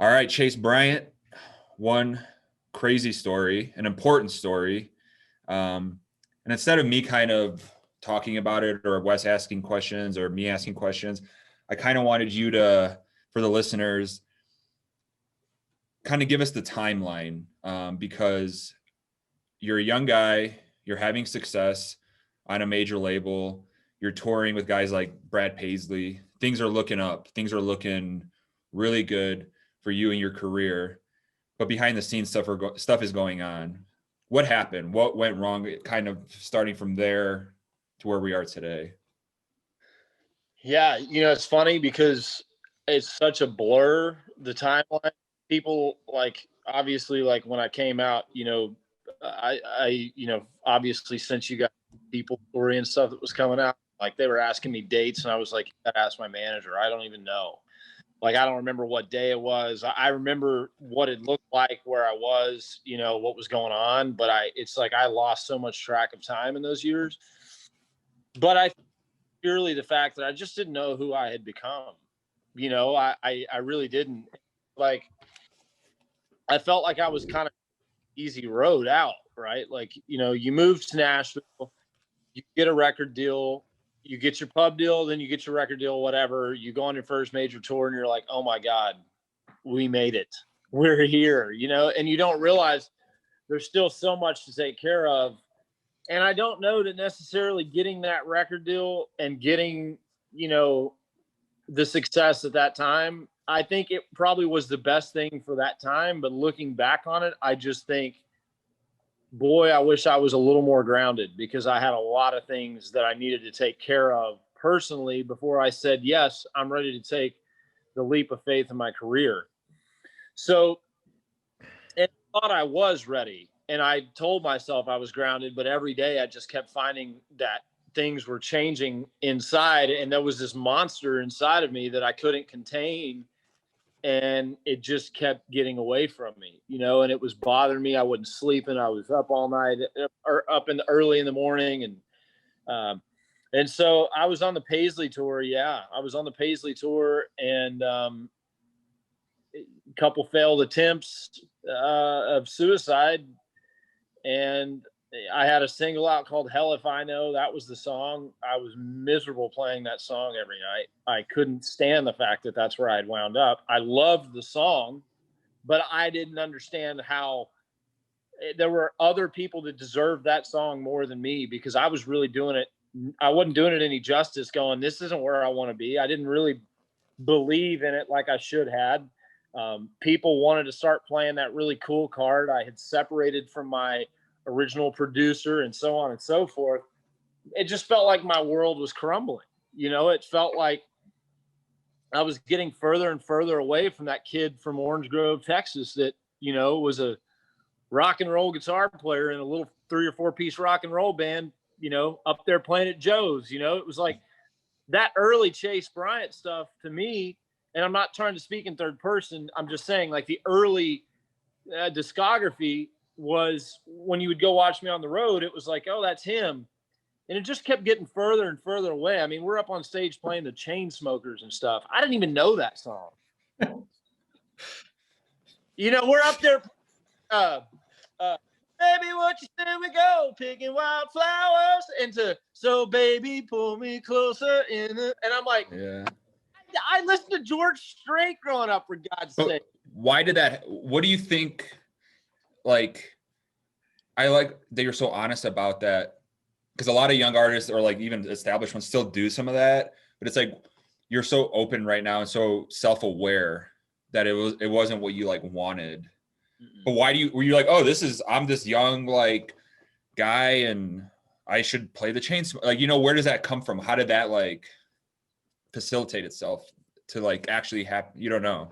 All right, Chase Bryant, one crazy story, an important story. And instead of me kind of talking about it or Wes asking questions or me asking questions, I kind of wanted you to, for the listeners, kind of give us the timeline because you're a young guy, you're having success on a major label, you're touring with guys like Brad Paisley. Things are looking up. Things are looking really good for you and your career, but behind the scenes stuff is going on. What happened? What went wrong? Kind of starting from there to where we are today. Yeah, it's funny because it's such a blur, the timeline. People obviously when I came out, obviously since you got people story and stuff that was coming out, they were asking me dates and I was like, you gotta ask my manager. I don't even know. I don't remember what day it was. I remember what it looked like, where I was, what was going on. But it's like I lost so much track of time in those years. But I purely the fact that I just didn't know who I had become. I really didn't. I felt like I was kind of easy road out, right? You move to Nashville, you get a record deal, you get your pub deal, then you get your record deal, whatever. You go on your first major tour and you're like, oh my God, we made it. We're here, and you don't realize there's still so much to take care of. And I don't know that necessarily getting that record deal and getting, the success at that time, I think it probably was the best thing for that time. But looking back on it, I just think, boy, I wish I was a little more grounded, because I had a lot of things that I needed to take care of personally before I said, yes, I'm ready to take the leap of faith in my career. So, and I thought I was ready, and I told myself I was grounded, but every day I just kept finding that things were changing inside, and there was this monster inside of me that I couldn't contain, and it just kept getting away from me, and it was bothering me. I wasn't sleeping. I was up all night or up early in the morning. And so I was on the Paisley tour. Yeah, I was on the Paisley tour, and a couple failed attempts of suicide. And I had a single out called Hell If I Know. That was the song. I was miserable playing that song every night. I couldn't stand the fact that that's where I'd wound up. I loved the song, but I didn't understand how there were other people that deserved that song more than me, because I was really doing it. I wasn't doing it any justice, going, this isn't where I want to be. I didn't really believe in it like I should had. People wanted to start playing that really cool card. I had separated from my original producer and so on and so forth. It just felt like my world was crumbling. It felt like I was getting further and further away from that kid from Orange Grove, Texas, that, was a rock and roll guitar player in a little 3 or 4 piece rock and roll band, up there playing at Joe's. It was like that early Chase Bryant stuff to me. And I'm not trying to speak in third person. I'm just saying, the early discography was, when you would go watch me on the road, it was like, oh, that's him. And it just kept getting further and further away. I mean, we're up on stage playing the Chainsmokers and stuff. I didn't even know that song. We're up there. Baby, what you say we go picking wildflowers into, so baby, pull me closer in the, and I'm like, yeah. I listened to George Strait growing up, for God's sake. Why did that? What do you think? I like that you're so honest about that, because a lot of young artists, or even established ones, still do some of that. But it's like you're so open right now and so self-aware that it wasn't what you wanted. Mm-mm. But were you like, oh, I'm this young guy and I should play the chains? Where does that come from? How did that facilitate itself to actually happen? You don't know.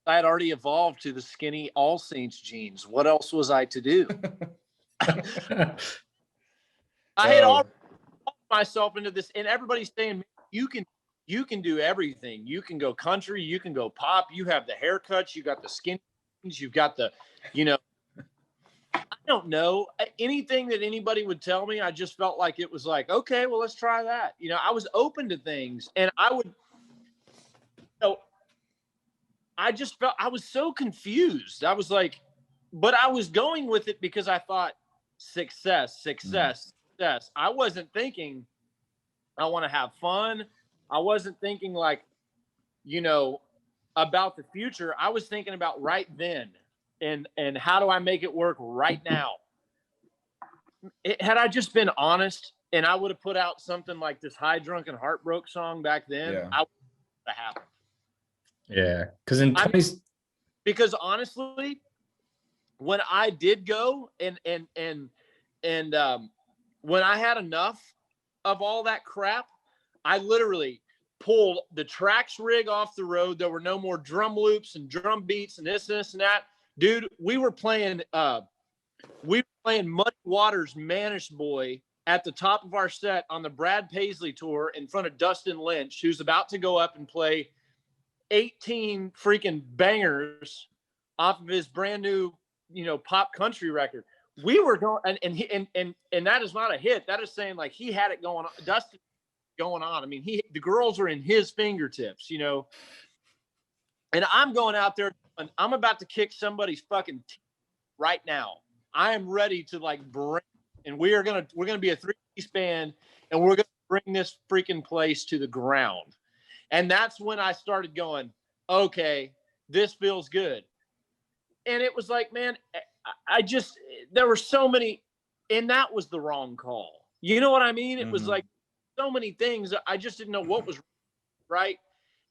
I had already evolved to the skinny All Saints jeans. What else was I to do? I had already put myself into this, and everybody's saying, you can do everything. You can go country, you can go pop, you have the haircuts, you got the skin, you've got the, I don't know anything that anybody would tell me. I just felt like it was like, okay, well, let's try that. I was open to things, and I would, I just felt, I was so confused. I was like, but I was going with it because I thought success, success, success. I wasn't thinking I want to have fun. I wasn't thinking like, you know, about the future. I was thinking about right then, and how do I make it work right now? Had I just been honest, and I would have put out something like this High Drunken Heartbroken song back then, Yeah. I would have happened. Yeah, because in I 20, because honestly, when I did go and when I had enough of all that crap, I literally pulled the tracks rig off the road. There were no more drum loops and drum beats and this and that. Dude, we were playing Muddy Waters' Manish Boy at the top of our set on the Brad Paisley tour in front of Dustin Lynch, who's about to go up and play 18 freaking bangers off of his brand new, pop country record. We were going, and that is not a hit. That is saying like he had it going on. Dustin going on. I mean, the girls are in his fingertips, and I'm going out there and I'm about to kick somebody's fucking teeth right now. I am ready to like bring, and we're gonna be a 3-piece band, and we're gonna bring this freaking place to the ground. And that's when I started going, okay, this feels good. And it was like, man, there were so many, and that was the wrong call. You know what I mean? It was like so many things. I just didn't know what was right.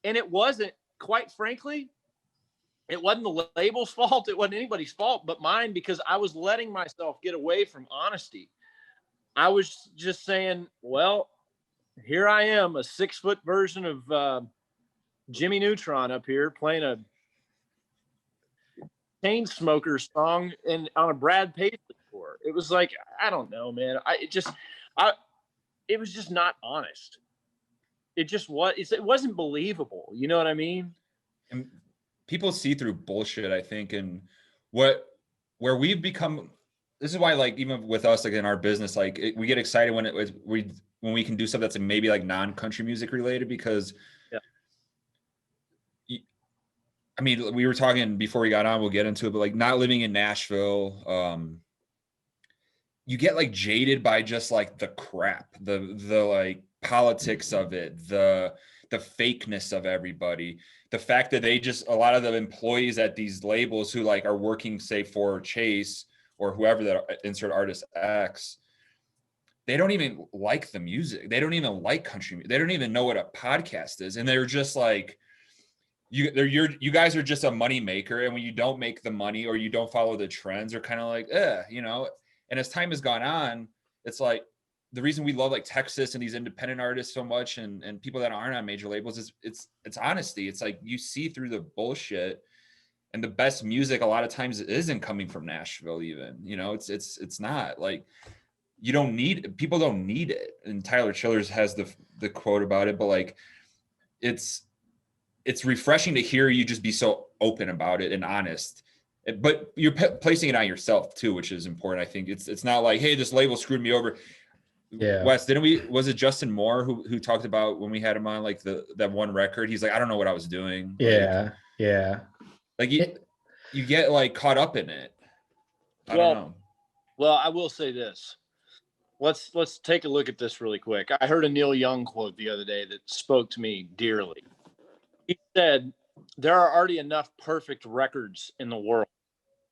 And it wasn't, quite frankly, it wasn't the label's fault. It wasn't anybody's fault but mine, because I was letting myself get away from honesty. I was just saying, well, here I am, a 6-foot version of Jimmy Neutron up here playing a Chainsmokers song on a Brad Paisley tour. It was like, I don't know, man. It was just not honest. It just was. It wasn't believable. You know what I mean? And people see through bullshit, I think, and where we've become. This is why, like, even with us, like in our business, like we get excited when when we can do stuff that's maybe like non-country music related, because I mean, we were talking before we got on, we'll get into it, but like not living in Nashville, you get like jaded by just like the crap, the like politics of it, the fakeness of everybody, the fact that a lot of the employees at these labels who like are working, say, for Chase or whoever, that insert artist X, they don't even like the music. They don't even like country music. They don't even know what a podcast is. And they're just like, you guys are just a money maker. And when you don't make the money or you don't follow the trends, they're kind of like, and as time has gone on, it's like the reason we love like Texas and these independent artists so much, and people that aren't on major labels, is it's honesty. It's like you see through the bullshit, and the best music a lot of times isn't coming from Nashville even, it's not like, people don't need it. And Tyler Childers has the quote about it, but like, it's refreshing to hear you just be so open about it and honest, but you're placing it on yourself too, which is important. I think it's not like, hey, this label screwed me over. Yeah. Wes, was it Justin Moore who talked about when we had him on, like that one record, he's like, I don't know what I was doing. Yeah. Yeah. Like you get like caught up in it. I don't know. Well, I will say this. Let's take a look at this really quick. I heard a Neil Young quote the other day that spoke to me dearly. He said, there are already enough perfect records in the world.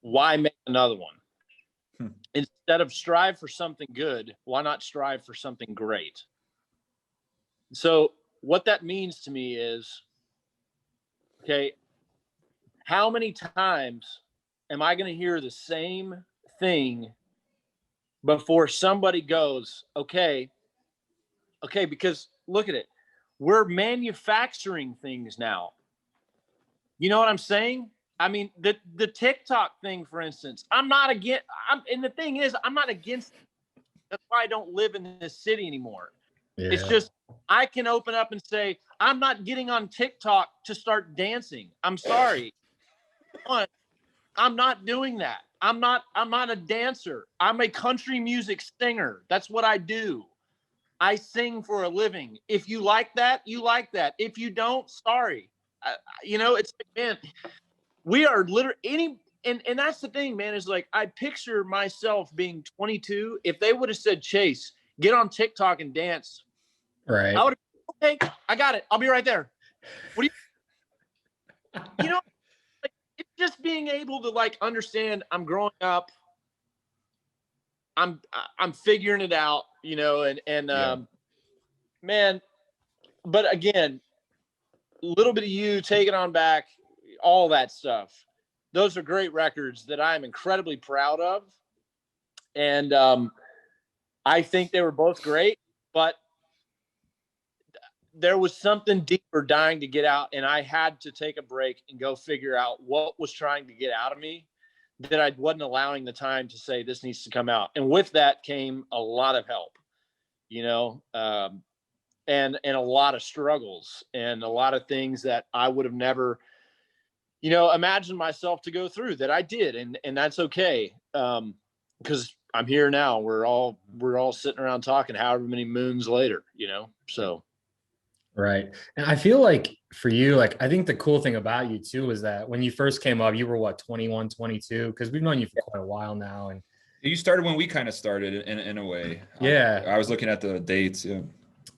Why make another one? Instead of strive for something good, why not strive for something great? So what that means to me is, okay, how many times am I going to hear the same thing before somebody goes, okay, because look at it. We're manufacturing things now. You know what I'm saying? I mean, the TikTok thing, for instance, and the thing is, I'm not against it. That's why I don't live in this city anymore. Yeah. It's just, I can open up and say, I'm not getting on TikTok to start dancing. I'm sorry. I'm not doing that. I'm not a dancer. I'm a country music singer. That's what I do. I sing for a living. If you like that, you like that. If you don't, sorry. it's like, man, we are literally and that's the thing, man, is like, I picture myself being 22. If they would have said, Chase, get on TikTok and dance, Right. I would have, okay, I got it. I'll be right there. What do you, like, it's just being able to like understand I'm growing up. I'm figuring it out, man, but again, a little bit of you, Take It On Back, all that stuff. Those are great records that I'm incredibly proud of. And I think they were both great, but there was something deeper dying to get out. And I had to take a break and go figure out what was trying to get out of me that I wasn't allowing the time to say this needs to come out. And with that came a lot of help, and a lot of struggles and a lot of things that I would have never, imagined myself to go through that I did. And that's okay. Because I'm here now. We're all sitting around talking however many moons later, so. Right. And I feel like for you, like, I think the cool thing about you too is that when you first came up, you were what, 21, 22? Because we've known you for quite a while now. And You started when we kind of started in a way. Yeah. I was looking at the dates. Yeah.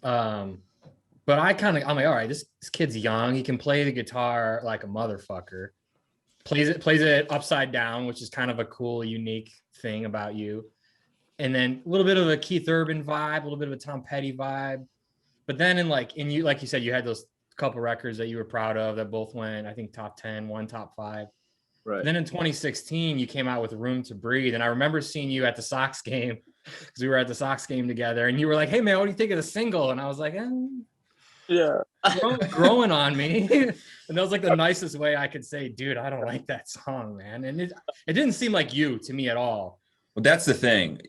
But I'm like, all right, this kid's young. He can play the guitar like a motherfucker. Plays it upside down, which is kind of a cool, unique thing about you. And then a little bit of a Keith Urban vibe, a little bit of a Tom Petty vibe. But then like you said, you had those couple records that you were proud of that both went, I think, top 10, one top 5. Right. Then in 2016, you came out with Room to Breathe. And I remember seeing you at the Sox game, because we were at the Sox game together. And you were like, hey, man, what do you think of the single? And I was like, yeah, growing on me. And that was like the nicest way I could say, dude, I don't like that song, man. And it didn't seem like you to me at all. Well, that's the thing.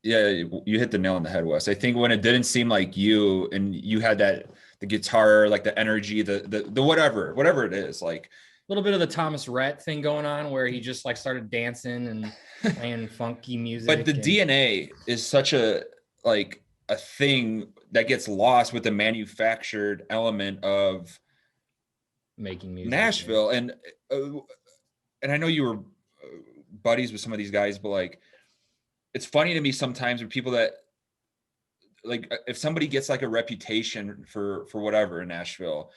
Yeah, you hit the nail on the head, Wes. I think when it didn't seem like you, and you had the guitar, like the energy, the whatever it is, like a little bit of the Thomas Rhett thing going on, where he just like started dancing and playing funky music. But the DNA is such a thing that gets lost with the manufactured element of making music, Nashville. And I know you were buddies with some of these guys, but like, it's funny to me sometimes when people that, like, if somebody gets like a reputation for whatever in Nashville,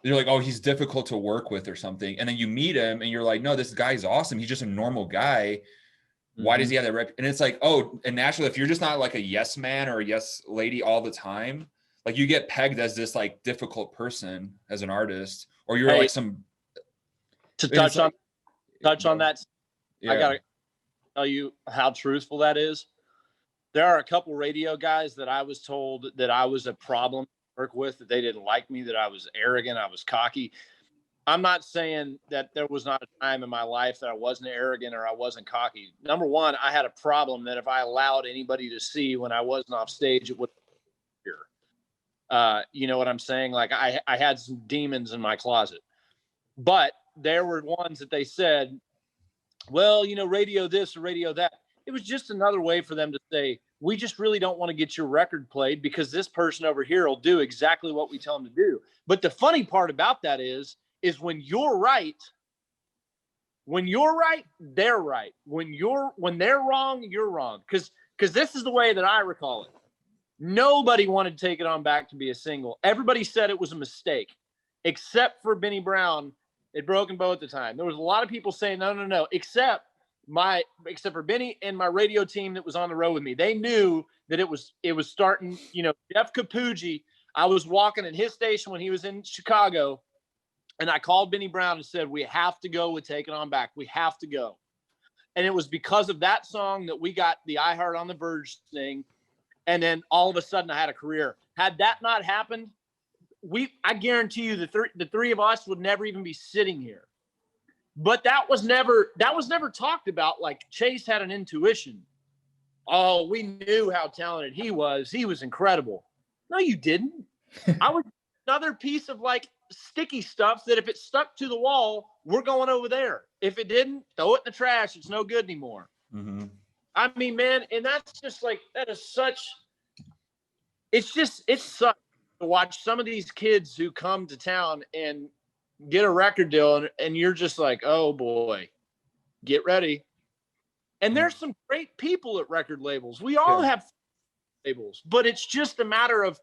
you're like, oh, he's difficult to work with or something. And then you meet him and you're like, no, this guy's awesome. He's just a normal guy. Why does he have that rep? And it's like, oh, in Nashville, if you're just not like a yes man or a yes lady all the time, like you get pegged as this like difficult person as an artist, or you're like some. To touch on that, yeah. I gotta tell you how truthful that is. There are a couple radio guys that I was told that I was a problem to work with, that they didn't like me, that I was arrogant, I was cocky. I'm not saying that there was not a time in my life that I wasn't arrogant or I wasn't cocky. Number one, I had a problem that if I allowed anybody to see when I wasn't off stage, it would appear. You know what I'm saying? Like I had some demons in my closet. But there were ones that they said, well, radio this or radio that. It was just another way for them to say, we just really don't want to get your record played because this person over here will do exactly what we tell them to do. But the funny part about that is when you're right, they're right. When they're wrong, you're wrong. Because this is the way that I recall it. Nobody wanted to Take It On Back to be a single. Everybody said it was a mistake, except for Benny Brown. It Broken Bow at the time. There was a lot of people saying, no, except for Benny and my radio team that was on the road with me. They knew that it was starting, Jeff Capucci. I was walking at his station when he was in Chicago, and I called Benny Brown and said, we have to go with Take It On Back. We have to go. And it was because of that song that we got the I Heart on the Verge thing. And then all of a sudden I had a career. Had that not happened, I guarantee you the three of us would never even be sitting here. But that was never talked about. Like, Chase had an intuition. Oh, we knew how talented he was. He was incredible. No, you didn't. I was another piece of like sticky stuff that if it stuck to the wall, we're going over there. If it didn't, throw it in the trash. It's no good anymore. Mm-hmm. I mean, man, and that's just like, that is such, it sucks. to watch some of these kids who come to town and get a record deal, and you're just like, oh boy, get ready. And there's some great people at record labels. We all have labels, but it's just a matter of,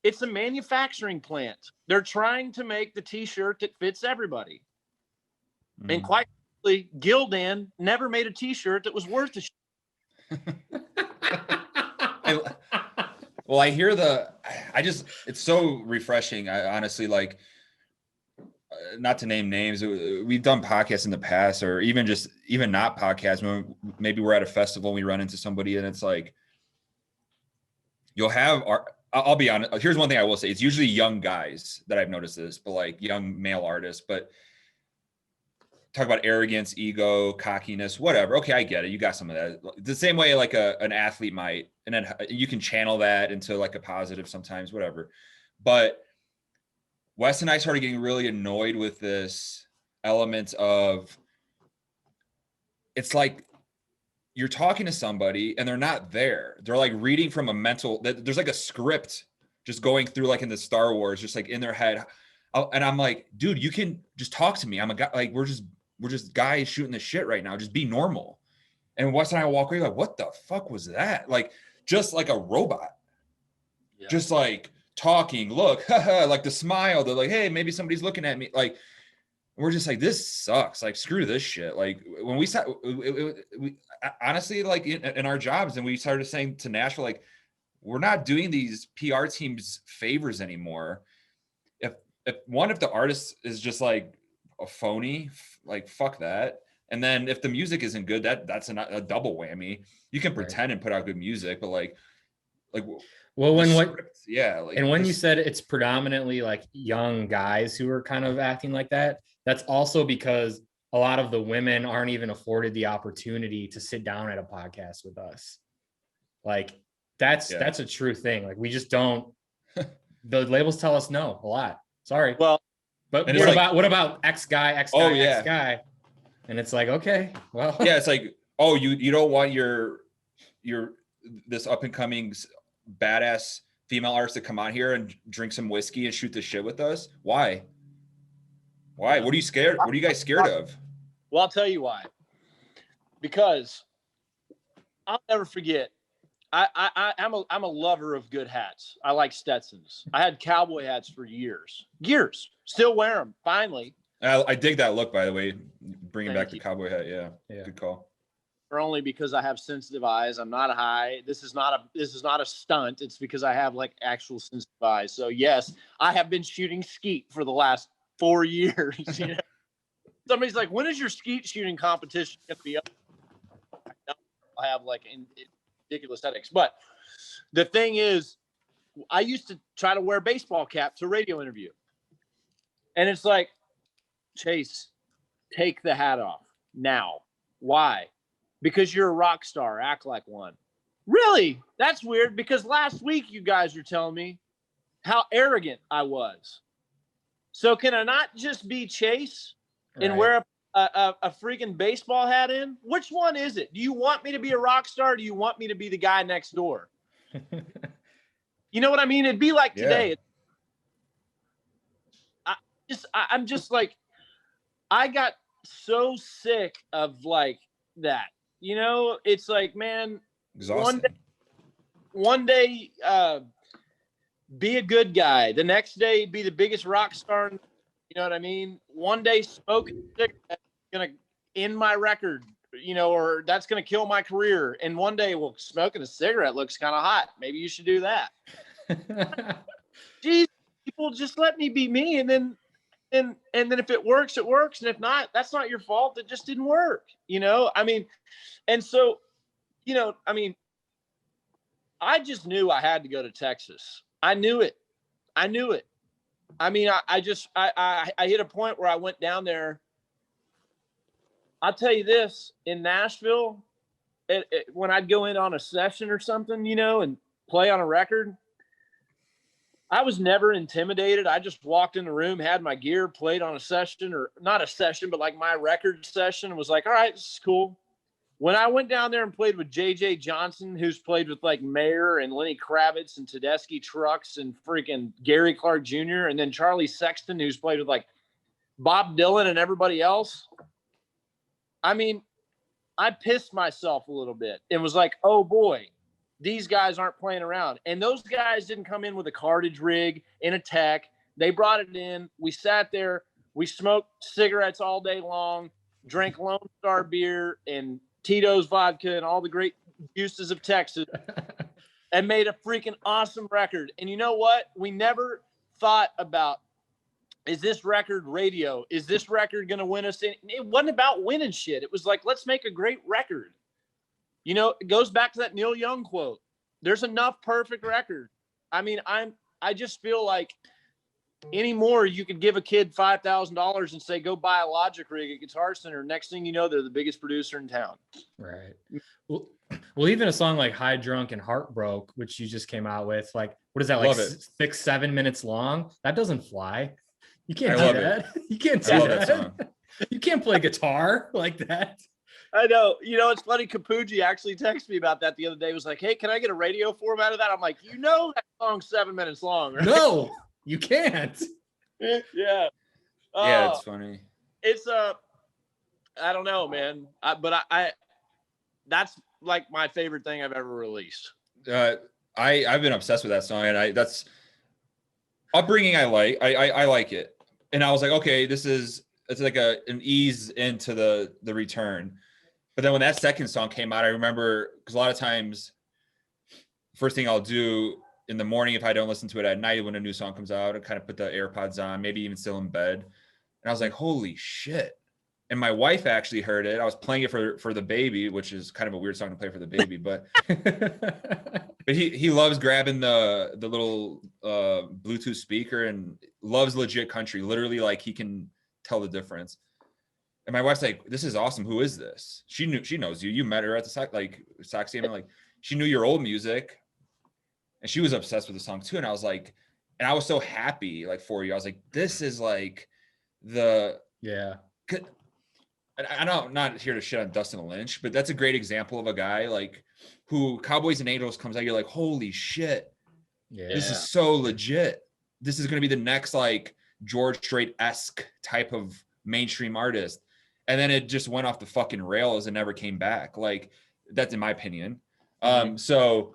it's a manufacturing plant. They're trying to make the t-shirt that fits everybody. And quite frankly, Gildan never made a t-shirt that was worth a shit. Well, I hear it's so refreshing. I honestly, like, not to name names, we've done podcasts in the past, or even not podcasts, when maybe we're at a festival and we run into somebody, and it's like, you'll have I'll be honest. Here's one thing I will say. It's usually young guys that I've noticed this, but like young male artists, but talk about arrogance, ego, cockiness, whatever. Okay, I get it. You got some of that. The same way like an athlete might, and then you can channel that into like a positive sometimes, whatever. But Wes and I started getting really annoyed with this element of, it's like you're talking to somebody and they're not there. They're like reading from a mental, there's like a script just going through, like in the Star Wars, just like in their head. And I'm like, dude, you can just talk to me. I'm a guy, like, we're just guys shooting the shit right now. Just be normal. And Wes and I walk away like, what the fuck was that? Like, just like a robot. Yeah. Just like talking, look, like the smile. They're like, hey, maybe somebody's looking at me. Like, we're just like, this sucks. Like, screw this shit. Like, when we honestly, like in our jobs, and we started saying to Nashville, like, we're not doing these PR teams favors anymore. If the artist is just like a phony, like, fuck that. And then if the music isn't good, that's a double whammy. You can pretend and put out good music, but like well, when you said it's predominantly like young guys who are kind of acting like that, that's also because a lot of the women aren't even afforded the opportunity to sit down at a podcast with us. Like, that's a true thing. Like, we just don't. The labels tell us no a lot. Sorry. Well, but what about X guy, X guy? And it's like, okay, well, yeah, it's like, oh, you don't want your this up and coming badass female artist to come out here and drink some whiskey and shoot the shit with us? Why? What are you scared? What are you guys scared of? Well, I'll tell you why. Because I'll never forget. I'm a lover of good hats. I like Stetsons. I had cowboy hats for years. Still wear them. Finally. I dig that look, by the way. Bringing back the cowboy hat. Yeah. Good call. Or only because I have sensitive eyes. I'm not a high. This is not a stunt. It's because I have like actual sensitive eyes. So yes, I have been shooting skeet for the last 4 years. You know? Somebody's like, when is your skeet shooting competition going to be up? I have like ridiculous headaches. But the thing is, I used to try to wear a baseball cap to a radio interview. And it's like, Chase, take the hat off now. Why? Because you're a rock star. Act like one. Really? That's weird, because last week you guys were telling me how arrogant I was. So can I not just be Chase and wear a freaking baseball hat in? Which one is it? Do you want me to be a rock star? Or do you want me to be the guy next door? You know what I mean? It'd be like today. I'm just like, I got so sick of like that. You know, it's like, man, exhausting. One day, be a good guy. The next day, be the biggest rock star. You know what I mean? One day, smoking a cigarette gonna end my record, you know, or that's gonna kill my career. And one day, well, smoking a cigarette looks kind of hot. Maybe you should do that. Geez, people, just let me be me, and then if it works, it works, and if not, that's not your fault. It just didn't work. You know, I mean, and so, you know, I mean, I just knew I had to go to Texas. I knew it. I mean, I hit a point where I went down there. I'll tell you this, in Nashville, when I'd go in on a session or something, you know, and play on a record, I was never intimidated. I just walked in the room, had my gear, played on a session, or not a session, but like my record session, and was like, all right, this is cool. When I went down there and played with JJ Johnson, who's played with like Mayer and Lenny Kravitz and Tedeschi Trucks and freaking Gary Clark Jr., and then Charlie Sexton, who's played with like Bob Dylan and everybody else. I mean, I pissed myself a little bit and was like, oh boy, these guys aren't playing around. And those guys didn't come in with a cartage rig in a tech. They brought it in. We sat there. We smoked cigarettes all day long, drank Lone Star beer and Tito's vodka and all the great juices of Texas, and made a freaking awesome record. And you know what? We never thought about, is this record radio? Is this record going to win us? It wasn't about winning shit. It was like, let's make a great record. You know, it goes back to that Neil Young quote. There's enough perfect records. I mean, I just feel like anymore, you could give a kid $5,000 and say, go buy a Logic rig at Guitar Center. Next thing you know, they're the biggest producer in town. Right. Well, even a song like High Drunk and Heartbroke, which you just came out with, like, what is that, like 6-7 minutes long? That doesn't fly. You can't do that. You can't do that song. You can't play guitar like that. I know. You know, it's funny. Capucci actually texted me about that the other day. He was like, hey, can I get a radio format of that? I'm like, you know, that song's 7 minutes long, right? No, you can't. Yeah. Yeah, it's funny. It's I don't know, man. But that's like my favorite thing I've ever released. I've been obsessed with that song, and that's upbringing. I like it. And I was like, okay, it's like an ease into the return. But then when that second song came out, I remember, because a lot of times, first thing I'll do in the morning, if I don't listen to it at night when a new song comes out, and kind of put the AirPods on, maybe even still in bed. And I was like, holy shit. And my wife actually heard it. I was playing it for the baby, which is kind of a weird song to play for the baby, but but he loves grabbing the little Bluetooth speaker and loves legit country. Literally, like, he can tell the difference. And my wife's like, this is awesome. Who is this? She knows you. You met her at the Sox game, and like, she knew your old music, and she was obsessed with the song too. And I was like, and I was so happy, like, for you. I was like, this is like yeah. I know I'm not here to shit on Dustin Lynch, but that's a great example of a guy like who Cowboys and Angels comes out. You're like, holy shit. Yeah. This is so legit. This is going to be the next like George Strait-esque type of mainstream artist. And then it just went off the fucking rails and never came back. Like, that's in my opinion. So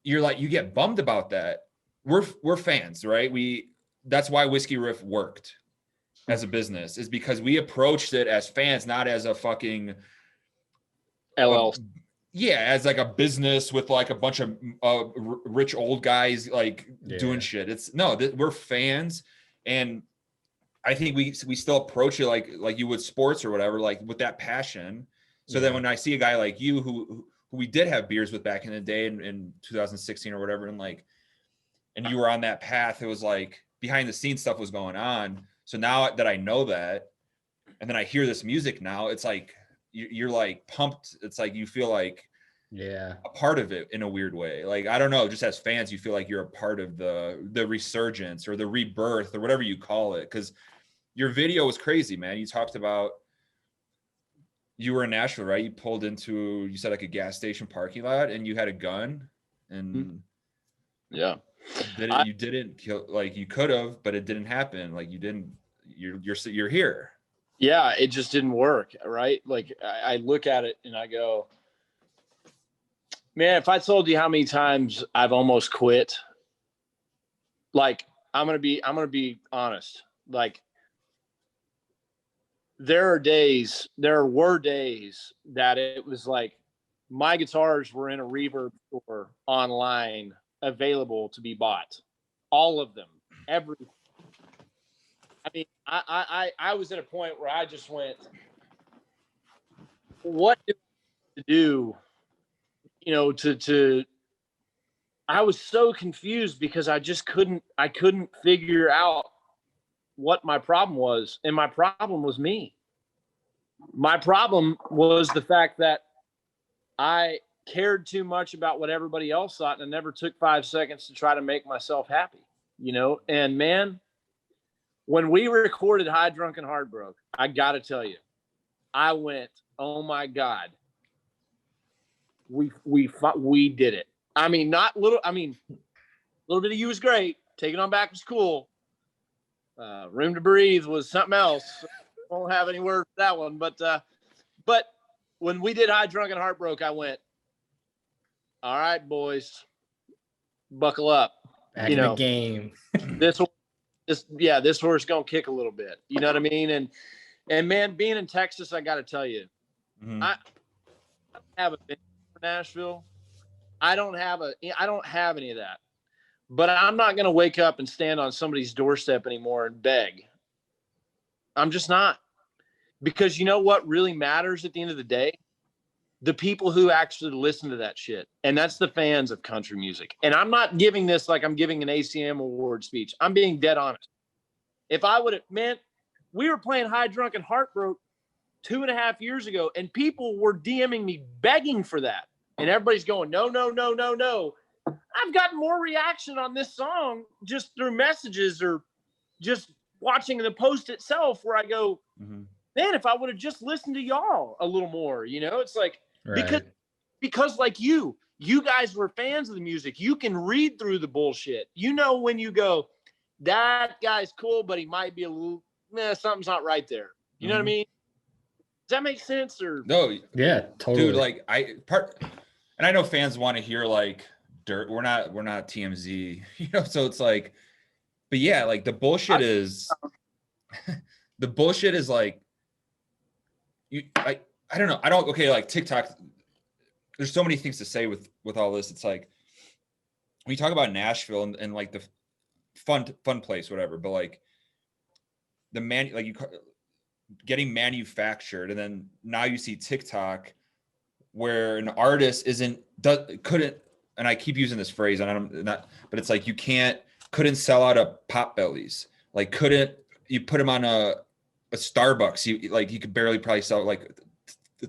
you're like, you get bummed about that. We're fans, right? That's why Whiskey Riff worked as a business, is because we approached it as fans, not as a fucking LLC. As like a business with like a bunch of rich old guys like doing shit. We're fans, and I think we still approach it like you would sports or whatever, like with that passion. So then when I see a guy like you who we did have beers with back in the day in 2016 or whatever, and you were on that path, it was like behind the scenes stuff was going on. So now that I know that, and then I hear this music now, it's like you're like pumped. It's like you feel like a part of it in a weird way. Like, I don't know, just as fans, you feel like you're a part of the resurgence or the rebirth or whatever you call it. Because your video was crazy, man. You talked about you were in Nashville, right? You pulled into, you said, like a gas station parking lot, and you had a gun, and you didn't kill, like you could have, but it didn't happen. Like, you didn't. You're here. Yeah, it just didn't work, right? Like, I look at it and I go, man, if I told you how many times I've almost quit, like, I'm gonna be honest. Like, there were days that it was like my guitars were in a reverb store online, available to be bought, all of them, every. I mean, I was at a point where I just went, what do I do? You know, I was so confused because I couldn't figure out what my problem was. And my problem was me. My problem was the fact that I cared too much about what everybody else thought, and I never took 5 seconds to try to make myself happy, you know? And man, when we recorded High Drunk and Heartbroke, I got to tell you, I went, oh my God, we did it. I mean, not little. I mean, a little bit of you was great. Taking on back was cool. Room to Breathe was something else. Won't have any word for that one, but when we did High Drunk and Heartbroke, I went, all right, boys, buckle up. Back in the game. this horse gonna kick a little bit. You know what I mean? And man, being in Texas, I got to tell you, I have a been for Nashville. I don't have any of that. But I'm not gonna wake up and stand on somebody's doorstep anymore and beg. I'm just not. Because you know what really matters at the end of the day? The people who actually listen to that shit. And that's the fans of country music. And I'm not giving this like I'm giving an ACM award speech. I'm being dead honest. If I would have, man, we were playing High Drunk and Heartbroke 2.5 years ago, and people were DMing me begging for that. And everybody's going, no, no, no, no, no. I've gotten more reaction on this song just through messages or just watching the post itself where I go, man, if I would have just listened to y'all a little more, you know, it's like, because like you guys were fans of the music. You can read through the bullshit. You know, when you go, that guy's cool, but he might be a little, something's not right there. You know what I mean? Does that make sense? Or no? Yeah, totally. Dude, like and I know fans want to hear like dirt. We're not TMZ, you know. So it's like, but yeah, like the bullshit is like, I don't know. Okay, like TikTok, there's so many things to say with all this. It's like, when you talk about Nashville and like the fun place, whatever, but like getting manufactured, and then now you see TikTok where an artist couldn't, and I keep using this phrase, and but it's like couldn't sell out a Potbellies, like couldn't you put him on a Starbucks, you could barely probably sell like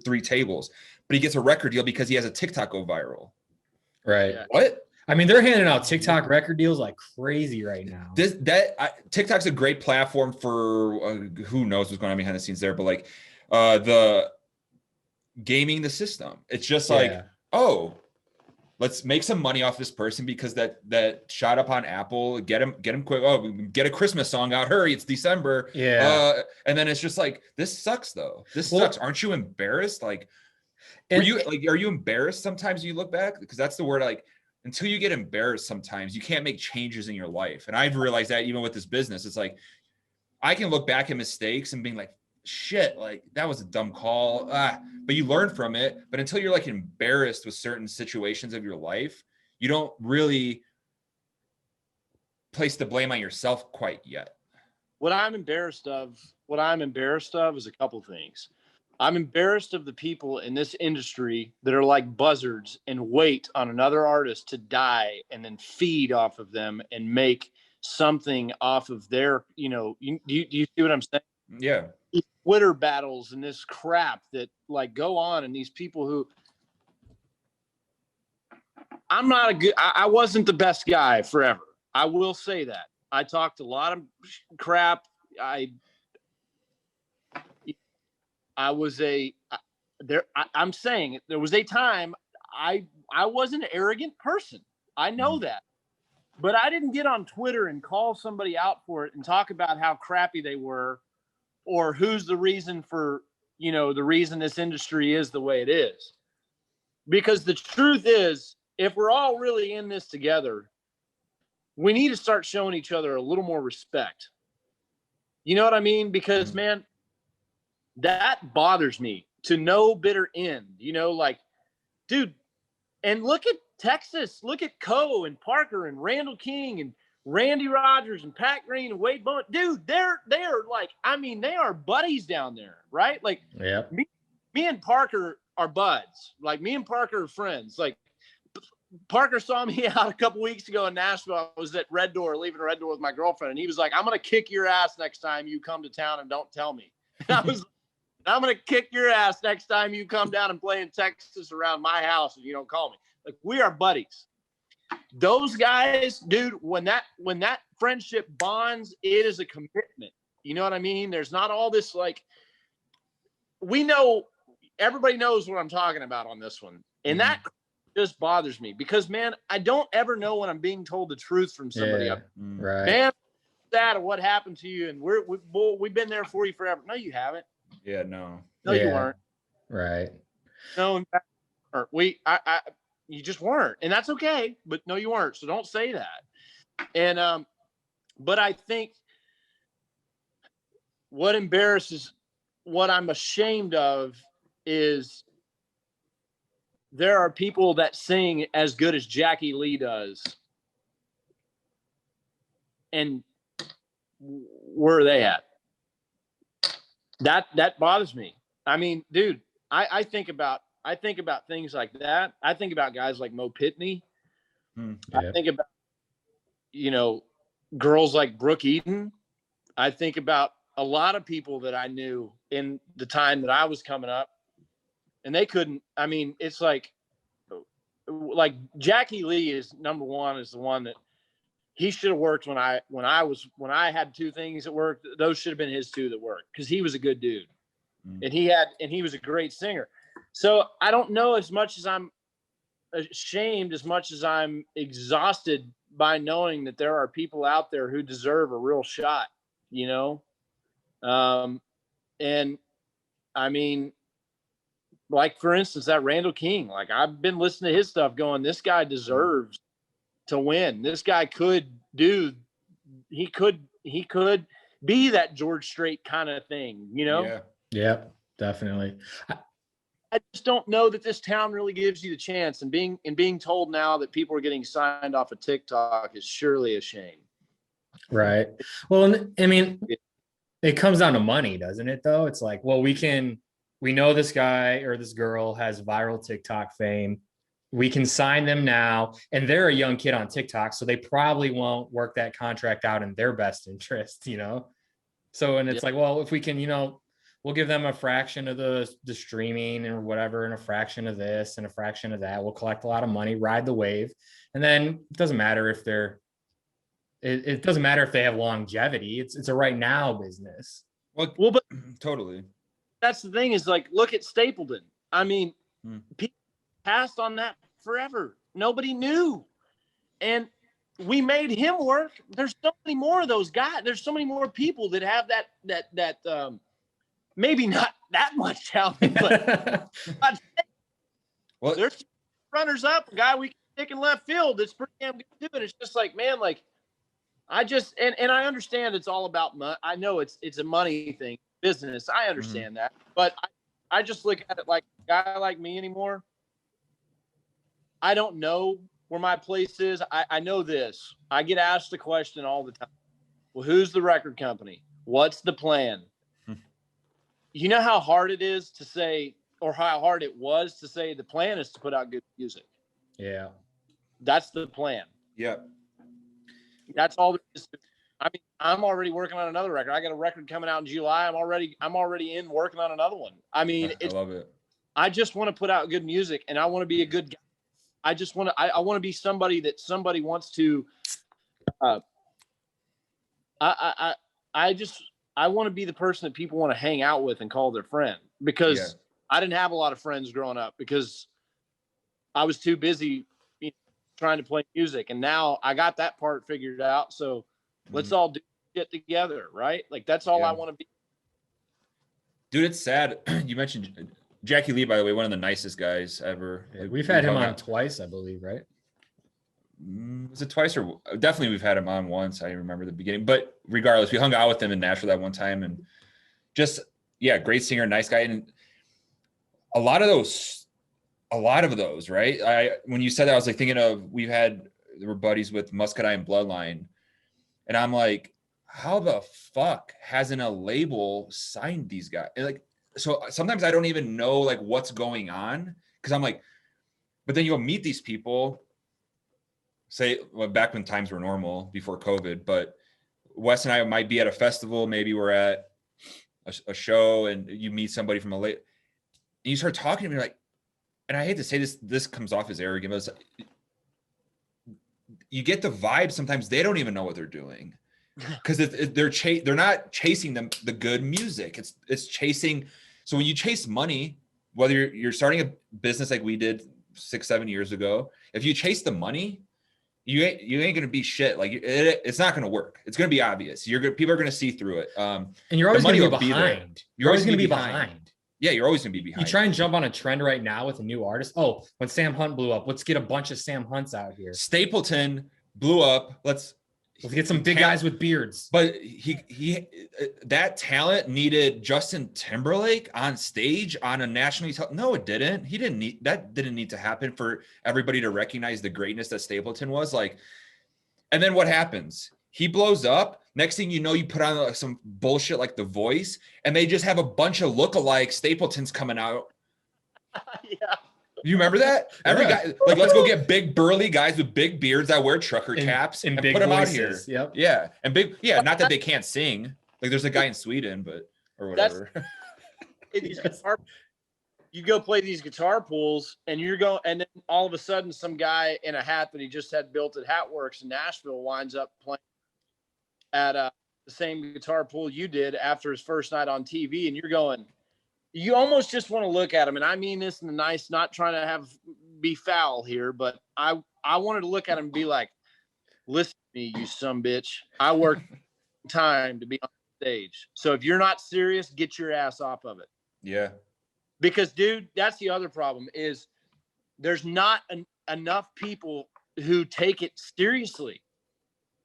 3 tables, but he gets a record deal because he has a TikTok go viral. Right. What? I mean, they're handing out TikTok record deals like crazy right now. TikTok's a great platform for who knows what's going on behind the scenes there, but like the gaming the system. It's just like, oh, let's make some money off this person because that shot up on Apple. Get him quick. Oh, get a Christmas song out. Hurry, it's December. Yeah. And then it's just like, this sucks though. This sucks. Aren't you embarrassed? Like, are you embarrassed sometimes you look back? Because that's the word, like, until you get embarrassed sometimes you can't make changes in your life. And I've realized that even with this business, it's like, I can look back at mistakes and being like, shit, like that was a dumb call. But you learn from it. But until you're like embarrassed with certain situations of your life, you don't really place the blame on yourself quite yet. What I'm embarrassed of is a couple things. I'm embarrassed of the people in this industry that are like buzzards and wait on another artist to die and then feed off of them and make something off of their, you know, do you see what I'm saying? Yeah. Twitter battles and this crap that like go on, and these people who I wasn't the best guy forever. I will say that. I talked a lot of crap. I'm saying there was a time I was an arrogant person. I know that. But I didn't get on Twitter and call somebody out for it and talk about how crappy they were or who's the reason for, you know, the reason this industry is the way it is. Because the truth is, if we're all really in this together, we need to start showing each other a little more respect. You know what I mean? Because, man, that bothers me to no bitter end. You know, like, dude, and look at Texas. Look at Coe and Parker and Randall King and Randy Rogers and Pat Green and Wade Bowen. Dude, they're like, I mean, they are buddies down there, right? Like, me and Parker are buds. Like, me and Parker are friends. Like, Parker saw me out a couple weeks ago in Nashville. I was at Red Door, leaving Red Door with my girlfriend, and he was like, I'm going to kick your ass next time you come to town and don't tell me. And I was I'm going to kick your ass next time you come down and play in Texas around my house and you don't call me. Like, we are buddies. Those guys, dude, when that friendship bonds, it is a commitment. You know what I mean? There's not all this, like, we know, everybody knows what I'm talking about on this one. And that just bothers me because, man, I don't ever know when I'm being told the truth from somebody. Yeah, right. Man, sad of what happened to you, and we've been there for you forever. No, you haven't. Yeah, no. No, you weren't. Right. No, in fact, you just weren't, and that's okay. But no, you weren't. So don't say that. And but I think what I'm ashamed of is there are people that sing as good as Jackie Lee does, and where are they at? That bothers me. I mean, dude, I think about things like that. I think about guys like Mo Pitney. I think about, girls like Brooke Eden. I think about a lot of people that I knew in the time that I was coming up, and they couldn't. I mean, it's like Jackie Lee is number one, is the one that he should have worked when I had two things that worked. Those should have been his two that worked, because he was a good dude, and he was a great singer. So I don't know, as much as I'm ashamed, as much as I'm exhausted by knowing that there are people out there who deserve a real shot, and I mean, like, for instance, that Randall King, like, I've been listening to his stuff going, this guy deserves to win. This guy he could be that George Strait kind of thing, Yeah, definitely. I just don't know that this town really gives you the chance, and being told now that people are getting signed off of TikTok is surely a shame. Right. Well, I mean, it comes down to money, doesn't it, though? It's like, well, we know this guy or this girl has viral TikTok fame. We can sign them now, and they're a young kid on TikTok, so they probably won't work that contract out in their best interest, So, and it's like, well, if we can, we'll give them a fraction of the streaming or whatever, and a fraction of this and a fraction of that. We'll collect a lot of money, ride the wave, and then it doesn't matter if it doesn't matter if they have longevity. It's a right now business. Well, but totally. That's the thing, is like, look at Stapleton. I mean, people passed on that forever. Nobody knew. And we made him work. There's so many more of those guys. There's so many more people that have that maybe not that much talent, but well, there's runners up, a guy we can pick in left field that's pretty damn good too. And it's just like, man, like, I just, and I understand it's all about money. I know it's a money thing, business. I understand that, but I just look at it like, a guy like me anymore, I don't know where my place is. I know this. I get asked the question all the time. Well, who's the record company? What's the plan? You know how hard it is to say, or how hard it was to say, the plan is to put out good music. Yeah. That's the plan. Yeah. That's all there is. I mean, I'm already working on another record. I got a record coming out in July. I'm already in working on another one. I mean, I love it. I just want to put out good music, and I want to be a good guy. I want to be somebody that somebody wants to, I want to be the person that people want to hang out with and call their friend, because I didn't have a lot of friends growing up because I was too busy trying to play music. And now I got that part figured out. So let's all do it together. Right. Like, that's all I want to be. Dude, it's sad. You mentioned Jackie Lee, by the way, one of the nicest guys ever. We've had him on twice, I believe, right? Was it twice, or definitely we've had him on once? I remember the beginning, but regardless, we hung out with him in Nashville that one time, and just, great singer, nice guy. And a lot of those, right? When you said that, I was like thinking of, we were buddies with Muscadine and Bloodline, and I'm like, how the fuck hasn't a label signed these guys? And like, so sometimes I don't even know like what's going on, because I'm like, but then you'll meet these people, say, back when times were normal before COVID, but Wes and I might be at a festival, maybe we're at a show, and you meet somebody from and you start talking to me, like, and I hate to say this comes off as arrogant, but you get the vibe sometimes they don't even know what they're doing, because they're not chasing the good music. It's chasing. So when you chase money, whether you're starting a business like we did 6-7 years ago. If you chase the money, you ain't gonna be shit. Like it's not gonna work. It's gonna be obvious. People are gonna see through it. And you're always gonna be behind. You're always gonna be behind. Yeah, you're always gonna be behind. You try and jump on a trend right now with a new artist. Oh, when Sam Hunt blew up, let's get a bunch of Sam Hunts out here. Stapleton blew up. Let's get some big guys with beards. But that talent needed Justin Timberlake on stage on a nationally. No, it didn't. That didn't need to happen for everybody to recognize the greatness that Stapleton was like. And then what happens? He blows up. Next thing you know, you put on like some bullshit like The Voice, and they just have a bunch of lookalike Stapletons coming out. Yeah. You remember that? Every guy, like, let's go get big burly guys with big beards that wear trucker caps and big put them voices. out here. Yep. Yeah, and big. Yeah, not that they can't sing. Like, there's a guy in Sweden, but or whatever. You go play these guitar pools, and you're going, and then all of a sudden, some guy in a hat that he just had built at Hatworks in Nashville winds up playing at the same guitar pool you did after his first night on TV, and you're going. You almost just want to look at him, and I mean this in a nice, not trying to be foul here, but I wanted to look at him and be like, listen to me, you sumbitch. I work time to be on stage. So if you're not serious, get your ass off of it. Yeah. Because, dude, that's the other problem is there's not enough people who take it seriously.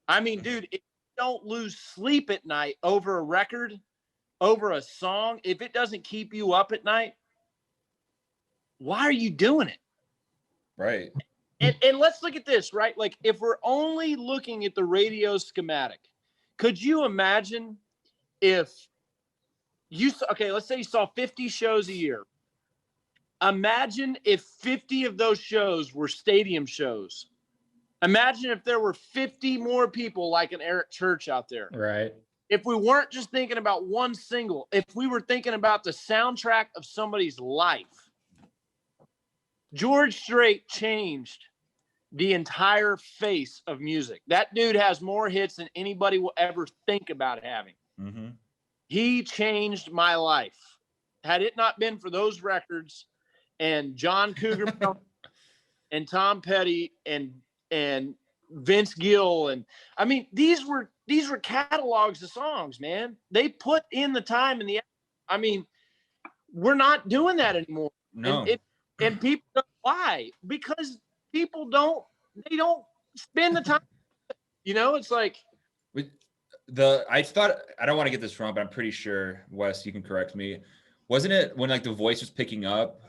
I mean, dude, if you don't lose sleep at night over a record, over a song, if it doesn't keep you up at night, why are you doing it? Right. And let's look at this, right? Like, if we're only looking at the radio schematic, could you imagine if let's say you saw 50 shows a year. Imagine if 50 of those shows were stadium shows. Imagine if there were 50 more people like an Eric Church out there. Right. If we weren't just thinking about one single, if we were thinking about the soundtrack of somebody's life, George Strait changed the entire face of music. That dude has more hits than anybody will ever think about having. Mm-hmm. He changed my life. Had it not been for those records and John Cougar and Tom Petty and Vince Gill, and I mean, these were catalogs of songs, man. They put in the time and I mean, we're not doing that anymore. No. And people don't. Why? Because people don't spend the time. You know, it's like I thought, I don't want to get this wrong, but I'm pretty sure, Wes, you can correct me. Wasn't it when like The Voice was picking up,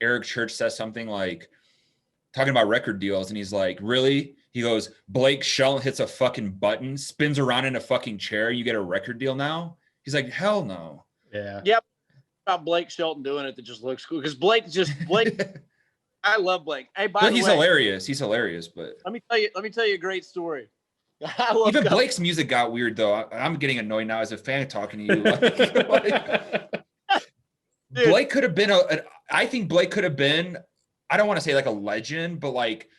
Eric Church says something like talking about record deals, and he's like, really? He goes, Blake Shelton hits a fucking button, spins around in a fucking chair, you get a record deal now? He's like, hell no. Yeah. Yep. About Blake Shelton doing it that just looks cool. Because Blake I love Blake. Hey, by the way, hilarious. He's hilarious, but let me tell you a great story. Even Blake's music got weird though. I'm getting annoyed now as a fan talking to you. Blake could have been I think Blake could have been, I don't want to say like a legend, but like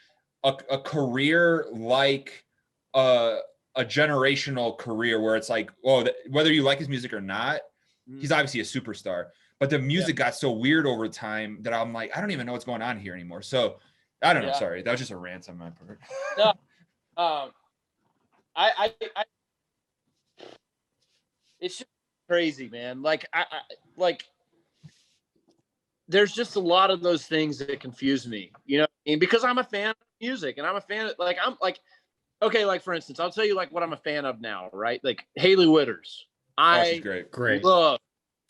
a career, like a generational career where it's like, whether you like his music or not, he's obviously a superstar. But the music got so weird over time that I'm like, I don't even know what's going on here anymore. So I don't know. Sorry, that was just a rant on my part. No, it's just crazy, man. Like like there's just a lot of those things that confuse me, you know, and because I'm a fan of music and I'm a fan of okay, like for instance, I'll tell you like what I'm a fan of now, right? Like Hayley Whitters. She's great. Love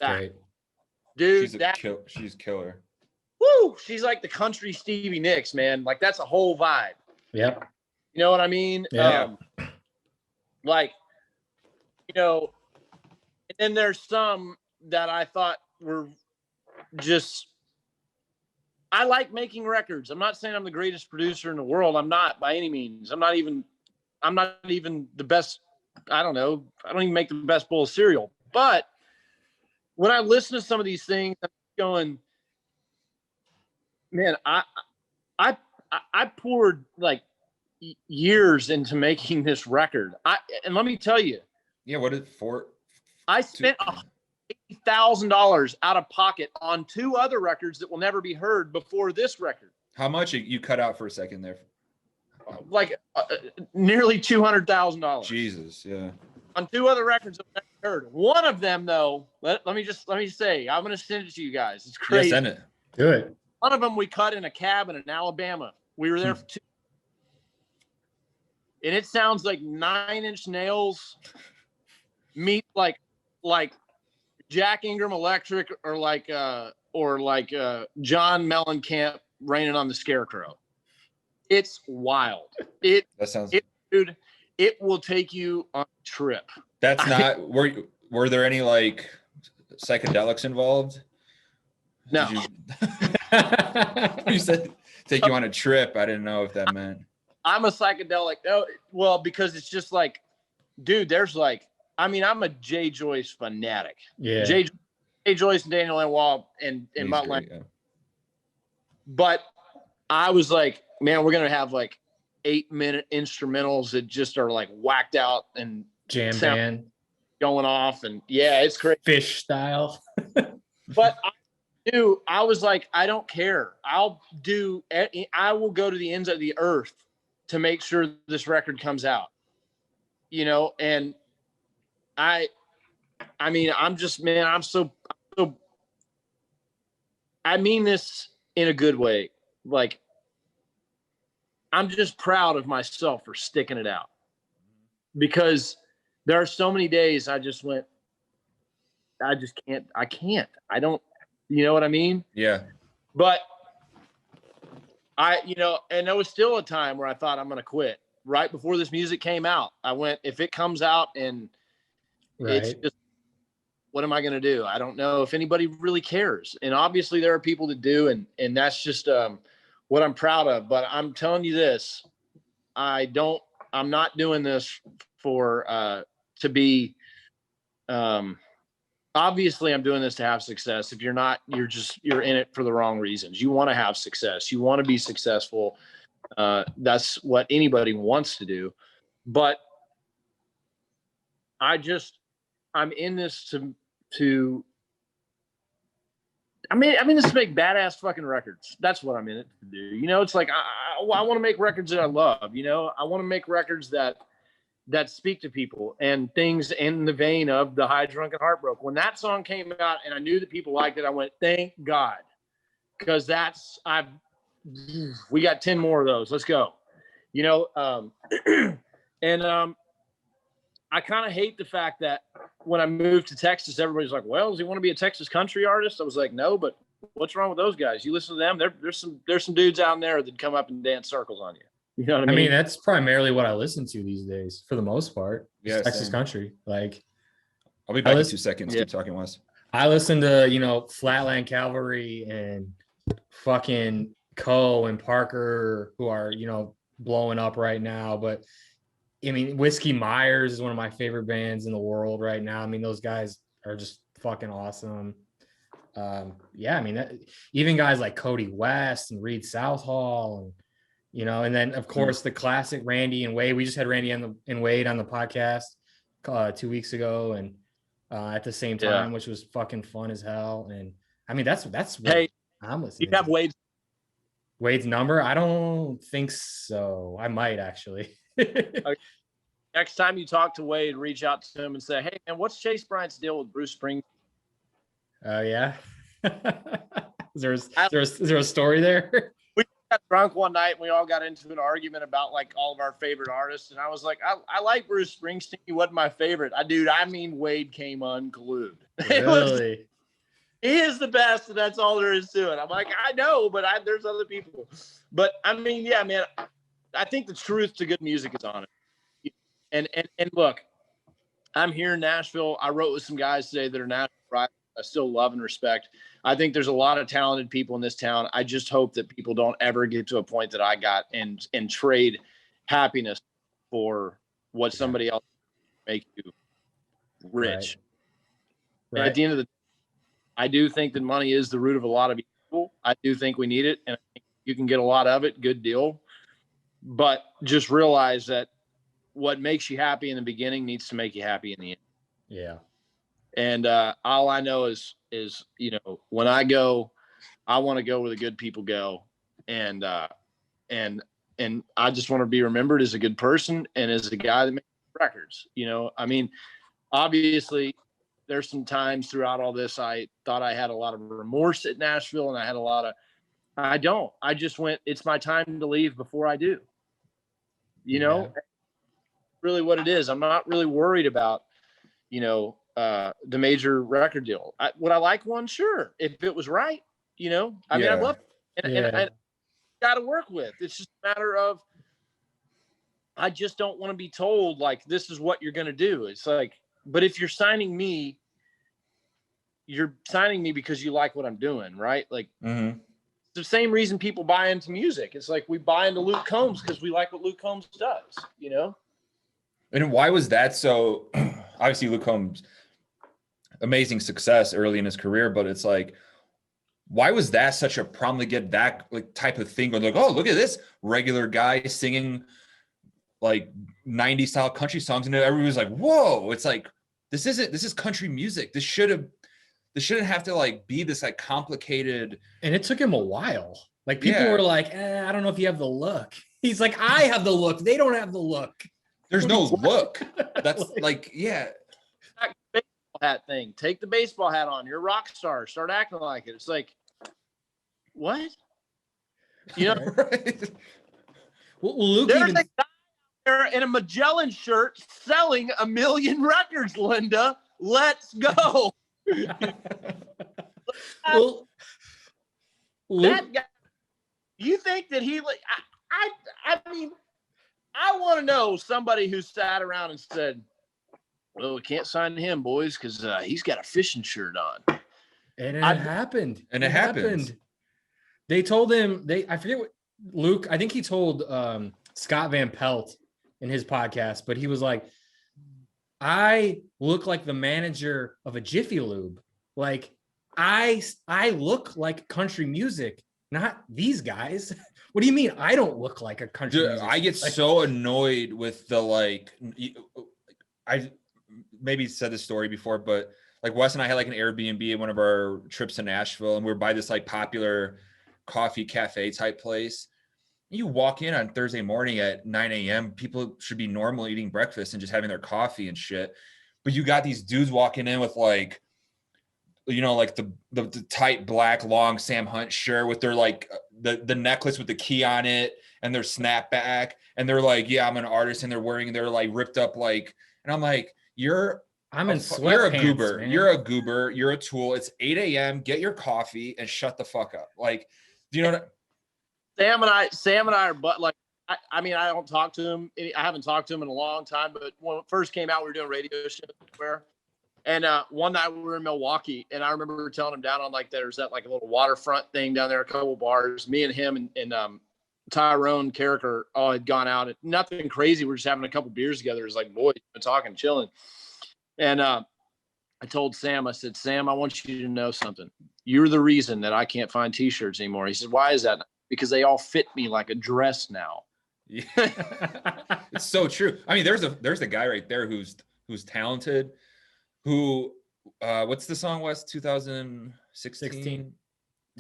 that. Great. Dude, she's killer. Woo! She's like the country Stevie Nicks, man. Like that's a whole vibe. Yep. You know what I mean? Yeah. Like, you know, and then there's some that I thought were just, I like making records. I'm not saying I'm the greatest producer in the world. I'm not by any means. I'm not even the best. I don't know. I don't even make the best bowl of cereal. But when I listen to some of these things, I'm going, man, I poured like years into making this record. And let me tell you. Yeah, what is it for? I spent $80,000 out of pocket on 2 other records that will never be heard before this record. How much you cut out for a second there? Like nearly $200,000. Jesus, yeah. On 2 other records I've never heard. One of them, though, let me say, I'm going to send it to you guys. It's crazy. Yeah, send it. Do it. One of them we cut in a cabin in Alabama. We were there for 2. And it sounds like 9 Inch Nails meet like Jack Ingram Electric or like John Mellencamp Raining on the Scarecrow. It's wild. That sounds. Dude, it will take you on a trip. That's not. Were there any like psychedelics involved? No. You said take you on a trip. I didn't know if that meant. I'm a psychedelic. No, well, because it's just like, dude, there's like, I mean, I'm a Jay Joyce fanatic. Yeah. Jay Joyce and Daniel Lanois and Mutt Lange. Yeah. But I was like, man, we're gonna have like 8-minute instrumentals that just are like whacked out and Jam band going off, and yeah, it's crazy. Fish style. But I was like, I don't care. I will go to the ends of the earth to make sure this record comes out. You know, and I mean, I'm just, man, I'm so I mean this in a good way. Like, I'm just proud of myself for sticking it out, because there are so many days I just went, I can't, I don't, you know what I mean? Yeah. But and there was still a time where I thought I'm going to quit. Right before this music came out, I went, if it comes out and it's just, what am I going to do? I don't know if anybody really cares. And obviously there are people that do. And that's just what I'm proud of. But I'm telling you this, I'm not doing this for, to be, obviously I'm doing this to have success. If you're not, you're in it for the wrong reasons. You want to have success. You want to be successful. That's what anybody wants to do. But I'm in this to this to make badass fucking records. That's what I'm in it to do. You know, it's like, I want to make records that I love, you know, I want to make records that speak to people and things in the vein of the High Drunken Heartbroken. When that song came out and I knew that people liked it, I went, thank God. Because we got 10 more of those. Let's go. You know, I kind of hate the fact that when I moved to Texas, everybody's like, well, does he want to be a Texas country artist? I was like, no, but what's wrong with those guys? You listen to them. There's some dudes out there that come up and dance circles on you. You know what I mean? I mean, that's primarily what I listen to these days for the most part. Yeah, Texas same. country. Like, I'll be back in 2 seconds. Yeah. Keep talking, Wes. I listen to, you know, Flatland Cavalry and fucking Coe and Parker, who are, you know, blowing up right now. But I mean, Whiskey Myers is one of my favorite bands in the world right now. I mean, those guys are just fucking awesome. Yeah, I mean, even guys like Cody West and Reed Southall, and you know, and then of course the classic Randy and Wade. We just had Randy and Wade on the podcast 2 weeks ago, and at the same time, which was fucking fun as hell. And I mean, that's what I'm listening. You have Wade's number? I don't think so. I might actually. Okay. Next time you talk to Wade, reach out to him and say, hey, man, what's Chase Bryant's deal with Bruce Springsteen? Oh, yeah. Is there a story there? We got drunk one night and we all got into an argument about like all of our favorite artists. And I was like, I like Bruce Springsteen. He wasn't my favorite. Wade came unglued. Really? He is the best, and that's all there is to it. I'm like, I know, but there's other people. But I mean, yeah, man, I think the truth to good music is on it. And look, I'm here in Nashville. I wrote with some guys today that are Nashville right. I still love and respect. I think there's a lot of talented people in this town. I just hope that people don't ever get to a point that I got and trade happiness for what somebody else make you rich. Right. At the end of the day, I do think that money is the root of a lot of evil. I do think we need it, and I think you can get a lot of it. Good deal. But just realize that what makes you happy in the beginning needs to make you happy in the end. Yeah. And all I know is, you know, when I go, I want to go where the good people go. and I just want to be remembered as a good person and as a guy that makes records. You know, I mean, obviously there's some times throughout all this I thought I had a lot of remorse at Nashville, and I don't. I just went, it's my time to leave before I do. You know, really what it is. I'm not really worried about, you know, the major record deal. Would I like one? Sure. If it was right, you know, I mean, I'd love it. And I got to work with. It's just a matter of, I just don't want to be told like, this is what you're going to do. It's like, but if you're signing me because you like what I'm doing, right? Like, it's the same reason people buy into music. It's like we buy into Luke Combs because we like what Luke Combs does, you know? And why was that so? Obviously, Luke Combs, amazing success early in his career, but it's like, why was that such a problem to get that like type of thing? Or like, oh, look at this regular guy singing like 90s style country songs, and everybody was like, whoa! It's like this is country music. This shouldn't have to like be this like complicated. And it took him a while. Like people were like, I don't know if you have the look. He's like, I have the look. They don't have the look. There's no look. That's like, yeah. Baseball hat thing. Take the baseball hat on. You're a rock star. Start acting like it. It's like, what? You know? Right. Well, Luke There's a guy there in a Magellan shirt selling 1 million records, Linda. Let's go. Well, that guy, you think that he like I mean, I want to know somebody who sat around and said, well, we can't sign him, boys, because he's got a fishing shirt on. And it happened. And it happened. They told him, I forget what Luke, I think he told Scott Van Pelt in his podcast, but he was like, I look like the manager of a Jiffy Lube. Like I look like country music, not these guys. What do you mean I don't look like a country Dude, music? I get so annoyed with the like, I maybe said this story before, but like Wes and I had like an Airbnb at one of our trips to Nashville, and we were by this like popular coffee cafe type place. You walk in on Thursday morning at 9 a.m. People should be normal eating breakfast and just having their coffee and shit. But you got these dudes walking in with like, you know, like the tight black long Sam Hunt shirt with their like the necklace with the key on it and their snapback. And they're like, yeah, I'm an artist. And they're wearing their like ripped up like, and I'm like, you're a goober. Man. You're a goober. You're a tool. It's 8 a.m. Get your coffee and shut the fuck up. Like, do you know what Sam and I are, but like, I mean, I don't talk to him. I haven't talked to him in a long time, but when it first came out, we were doing radio shows everywhere. And one night we were in Milwaukee, and I remember telling him down on like, there's that like a little waterfront thing down there, a couple bars, me and him and Tyrone Carricker all had gone out, and nothing crazy. We're just having a couple beers together. It's like, boys, talking, chilling. And I told Sam, I said, Sam, I want you to know something. You're the reason that I can't find t-shirts anymore. He said, why is that? Because they all fit me like a dress now. Yeah. It's so true. I mean, there's a guy right there who's talented, who what's the song, Wes? 2016?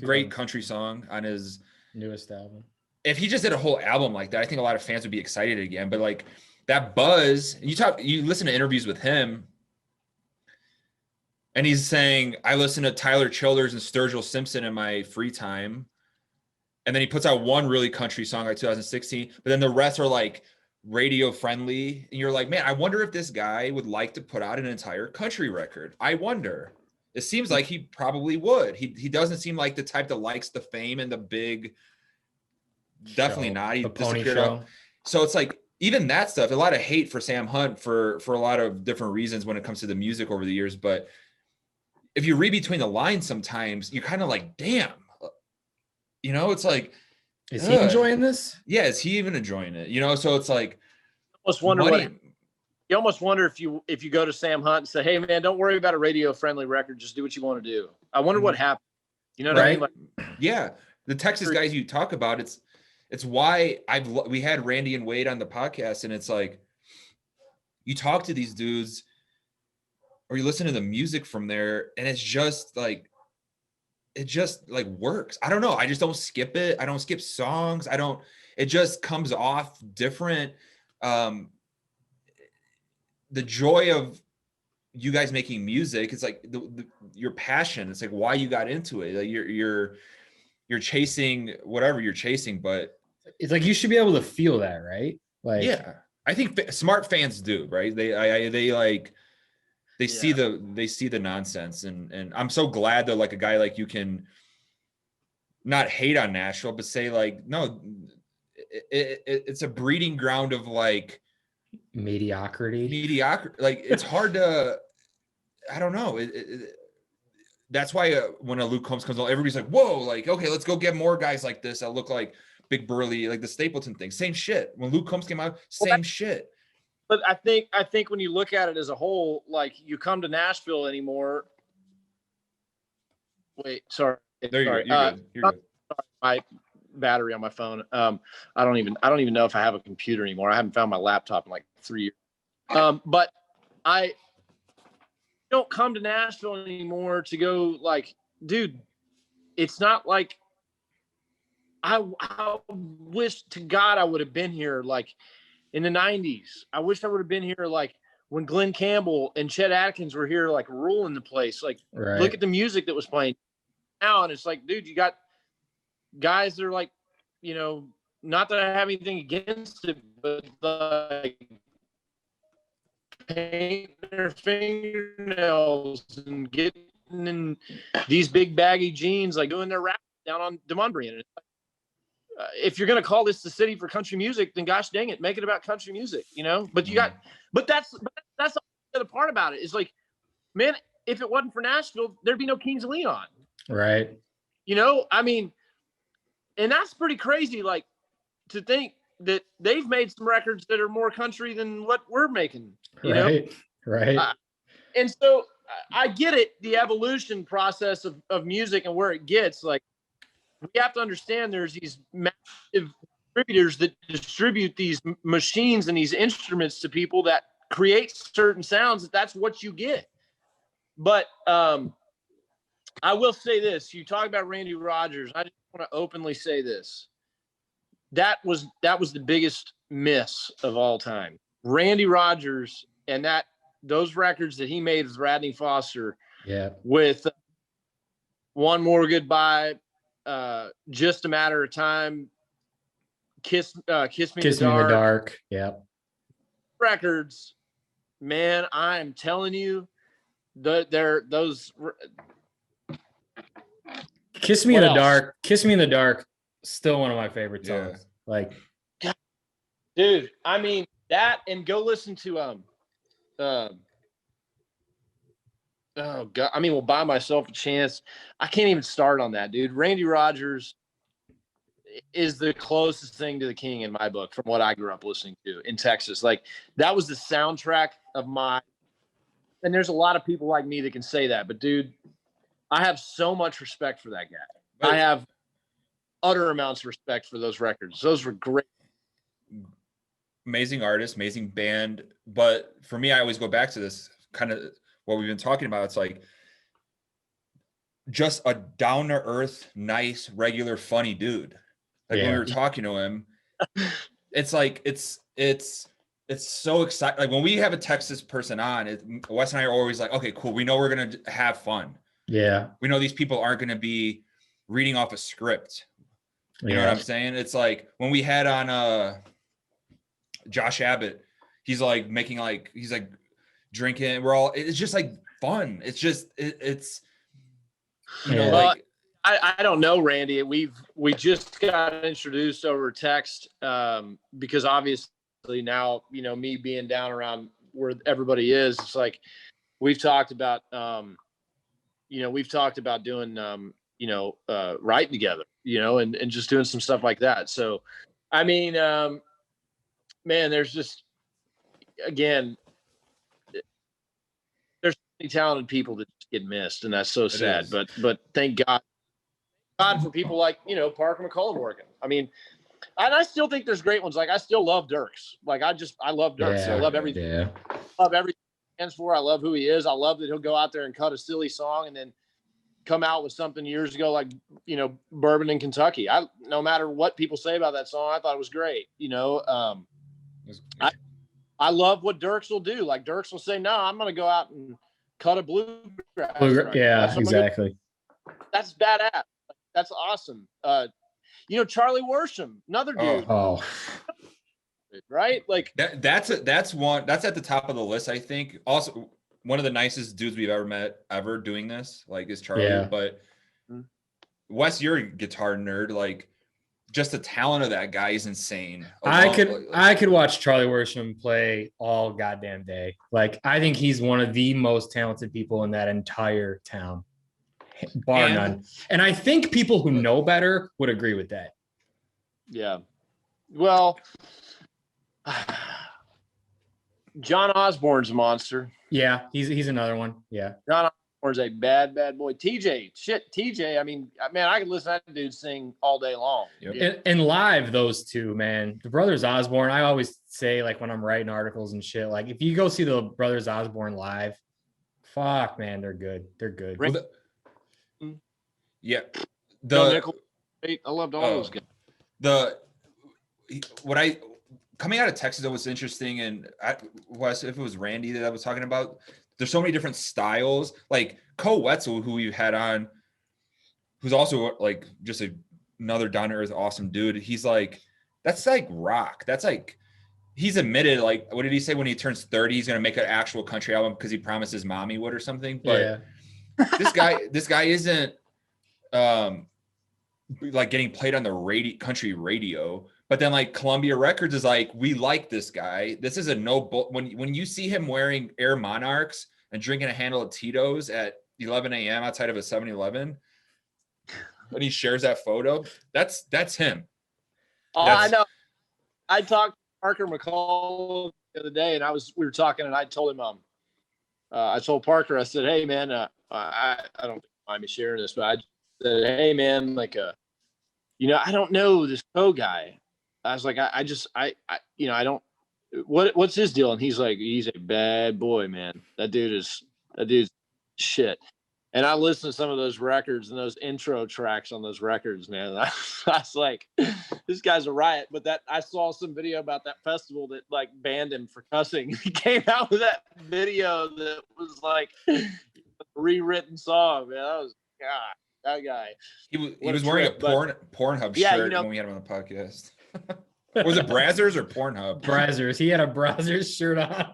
Great country song on his newest album. If he just did a whole album like that, I think a lot of fans would be excited again. But like that buzz, you listen to interviews with him, and he's saying, I listen to Tyler Childers and Sturgill Simpson in my free time. And then he puts out one really country song like 2016, but then the rest are like radio friendly. And you're like, man, I wonder if this guy would like to put out an entire country record. I wonder. It seems like he probably would. He doesn't seem like the type that likes the fame and the big, definitely not. He disappeared out. So it's like, even that stuff, a lot of hate for Sam Hunt for a lot of different reasons when it comes to the music over the years. But if you read between the lines, sometimes you're kind of like, damn. You know, it's like, is he enjoying this? Yeah, is he even enjoying it? You know, so it's like, you almost wonder if you go to Sam Hunt and say, hey man, don't worry about a radio friendly record, just do what you want to do. I wonder what happened. You know what I mean? Like, yeah, the Texas guys you talk about, it's why we had Randy and Wade on the podcast, and it's like, you talk to these dudes or you listen to the music from there, and it's just like, it just like works. I don't know. I just don't skip it. I don't skip songs. It just comes off different. The joy of you guys making music, it's like your passion. It's like why you got into it. Like you're chasing whatever you're chasing, but it's like you should be able to feel that, right? Like, yeah, I think smart fans do, right? They see the nonsense, and I'm so glad that like a guy like you can not hate on Nashville, but say like, no, it's a breeding ground of like mediocrity. Like it's hard to, I don't know. That's why when a Luke Combs comes on, everybody's like, whoa, like, okay, let's go get more guys like this that look like big burly, like the Stapleton thing. Same shit. When Luke Combs came out, same shit. But I think when you look at it as a whole, like you come to Nashville anymore. Wait, sorry. There you go. You're good. You're good. My battery on my phone. I don't even know if I have a computer anymore. I haven't found my laptop in like 3 years. But I don't come to Nashville anymore to go like, dude, it's not like I wish to God I would have been here like in the 90s. I wish I would have been here like when Glenn Campbell and Chet Atkins were here, like ruling the place. Like, look at the music that was playing now. And it's like, dude, you got guys that are like, you know, not that I have anything against it, but like paint their fingernails and getting in these big baggy jeans, like doing their rap down on Demonbreun. And it's like, if you're going to call this the city for country music, then gosh dang it, make it about country music, you know? But that's the other part about it is like, man, if it wasn't for Nashville, there'd be no Kings of Leon. Right. You know, I mean, and that's pretty crazy. Like to think that they've made some records that are more country than what we're making, you know? Right. And so I get it. The evolution process of music and where it gets, like, we have to understand there's these massive distributors that distribute these machines and these instruments to people that create certain sounds. That's what you get. But I will say this. You talk about Randy Rogers. I just want to openly say this. That was the biggest miss of all time. Randy Rogers and those records that he made with Rodney Foster. Yeah. With One More Goodbye, Just a Matter of Time, Kiss Me in the Dark. Yeah. Records, man, I'm telling you, those. Kiss Me in the Dark. Kiss Me in the Dark. Still one of my favorite songs. Yeah. Like, dude, I mean that, and go listen to oh God, I mean, Will Buy Myself a Chance. I can't even start on that, dude. Randy Rogers is the closest thing to the king in my book from what I grew up listening to in Texas. Like that was the soundtrack of and there's a lot of people like me that can say that, but dude, I have so much respect for that guy. I have utter amounts of respect for those records. Those were great. Amazing artist, amazing band. But for me, I always go back to this kind of what we've been talking about. It's like just a down to earth, nice, regular, funny dude. Like when we were talking to him, it's like, it's so exciting. Like when we have a Texas person on, Wes and I are always like, okay, cool. We know we're going to have fun. Yeah. We know these people aren't going to be reading off a script. You know what I'm saying? It's like when we had on Josh Abbott, he's like making like, he's like drinking. It's just like fun. It's just, it's, you know, like. I don't know, Randy. We just got introduced over text because obviously now, you know, me being down around where everybody is, it's like we've talked about, doing, writing together, you know, and just doing some stuff like that. So, I mean, man, there's just, again, there's so many talented people that just get missed, and that's so sad. But thank God for people like, you know, Parker McCollum working. I mean, and I still think there's great ones. Like I still love Dirks. Like I love Dirks. I love everything. Yeah. I love everything he stands for. I love who he is. I love that he'll go out there and cut a silly song and then come out with something years ago, like, you know, Bourbon in Kentucky. No matter what people say about that song, I thought it was great. You know, I love what Dirks will do. Like Dirks will say, no, I'm going to go out and cut a bluegrass. Yeah, exactly. That's badass. That's awesome. You know, Charlie Worsham, another dude. Oh. Right? Like that's at the top of the list, I think. Also, one of the nicest dudes we've ever met doing this, like, is Charlie. Yeah. But Wes, you're a guitar nerd. Like, just the talent of that guy is insane. I could watch Charlie Worsham play all goddamn day. Like, I think he's one of the most talented people in that entire town, bar none. And I think people who know better would agree with that. Yeah. Well, John Osborne's a monster. Yeah, he's another one. Yeah. John Osborne's a bad boy. TJ. I mean, man, I could listen to that dude sing all day long. Yep. And live, those two, man, the brothers Osborne. I always say, like, when I'm writing articles and shit, like, if you go see the brothers Osborne live, fuck, man, they're good. They're good. Yeah. I loved all those guys. Coming out of Texas, that was interesting. And Wes, if it was Randy that I was talking about, there's so many different styles. Like Co Wetzel, who you had on, who's also like just another down to earth, awesome dude. He's like, that's like rock. That's like, he's admitted, like, what did he say when he turns 30? He's gonna make an actual country album because he promised his mom he would or something. But this guy isn't like getting played on the country radio. But then, like, Columbia Records is like, we like this guy. This is a when you see him wearing Air Monarchs and drinking a handle of Tito's at 11 a.m. outside of a 7-Eleven, and he shares that photo, that's him. I know. I talked to Parker McCall the other day, and we were talking, and I told him, I told Parker, I said, hey man, I don't mind me sharing this, but I said, hey man, like, you know, I don't know this Co guy. I was like, I you know, I don't, what's his deal? And he's like, he's a bad boy, man. That dude's shit. And I listened to some of those records and those intro tracks on those records, man. I was like, this guy's a riot. But I saw some video about that festival that like banned him for cussing. He came out with that video that was like a rewritten song, man. That guy. He was wearing a Pornhub shirt when we had him on the podcast. Was it Brazzers or Pornhub? Brazzers. He had a Brazzers shirt on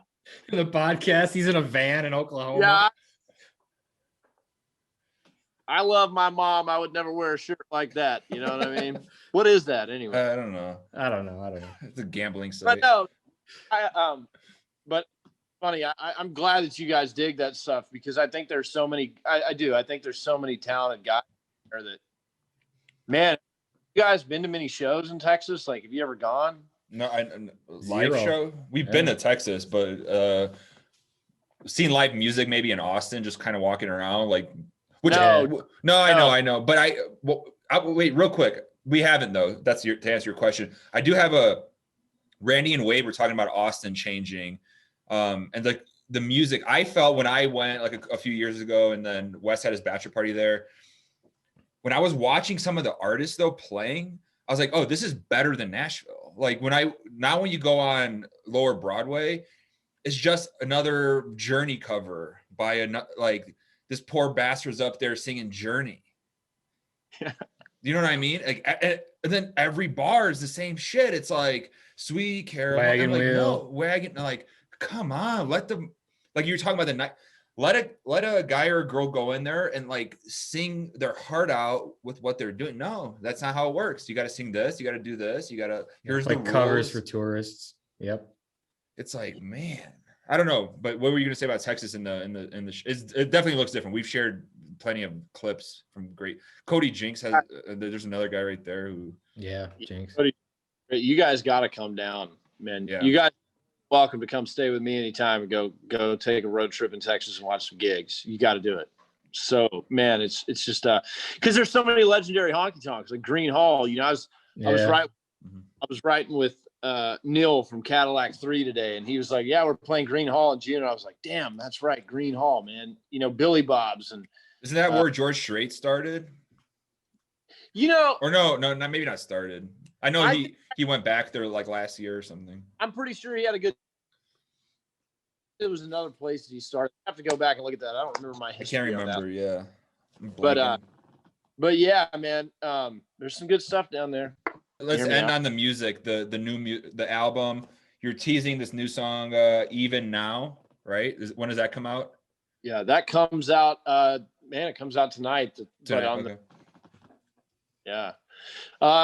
in the podcast. He's in a van in Oklahoma. Yeah. I love my mom. I would never wear a shirt like that. You know what I mean? What is that anyway? I don't know. It's a gambling site. But no, but funny. I'm glad that you guys dig that stuff because I think there's so many. I do. I think there's so many talented guys there that, man. You guys been to many shows in Texas? Like, have you ever gone? No, live show. We've been to Texas, but seen live music maybe in Austin, just kind of walking around. Like, I know. But wait, real quick. We haven't though. That's to answer your question. I do have Randy and Wade were talking about Austin changing, and the music. I felt when I went like a few years ago, and then Wes had his bachelor party there. When I was watching some of the artists though playing, I was like, oh, this is better than Nashville. Like when you go on Lower Broadway, it's just another Journey cover by like this poor bastard's up there singing Journey. Yeah. You know what I mean? Like, and then every bar is the same shit. It's like Sweet Caroline. Wagon like, Wheel. No, Wagon. Like, come on, let them. Like you were talking about the night. Let a guy or a girl go in there and like sing their heart out with what they're doing. No, that's not how it works. You got to sing this. You got to do this. You got to. Here's like the covers rules. for tourists. Yep. It's like, man, I don't know, but what were you gonna say about Texas in the it definitely looks different. We've shared plenty of clips from great. Cody Jinks has. There's another guy right there who. Yeah, Jinks. You guys got to come down, man. Yeah. You guys are welcome to come stay with me anytime and go take a road trip in Texas and watch some gigs. You got to do it. So, man, it's just because there's so many legendary honky tonks like Green Hall. You know, I was writing with Neil from Cadillac 3 today, and he was like, yeah, we're playing Green Hall in June. And I was like, damn, that's right, Green Hall, man. You know, Billy Bob's and Isn't that where George Strait started? You know, Or no, not maybe not started. I know he went back there like last year or something. I'm pretty sure he had a good. It was another place that he started. I have to go back and look at that. I don't remember my history. I can't remember. Yeah, but yeah, man. There's some good stuff down there. Let's end on the music. The album. You're teasing this new song, "Even Now," right? When does that come out? Yeah, that comes out. Man, it comes out tonight. Okay.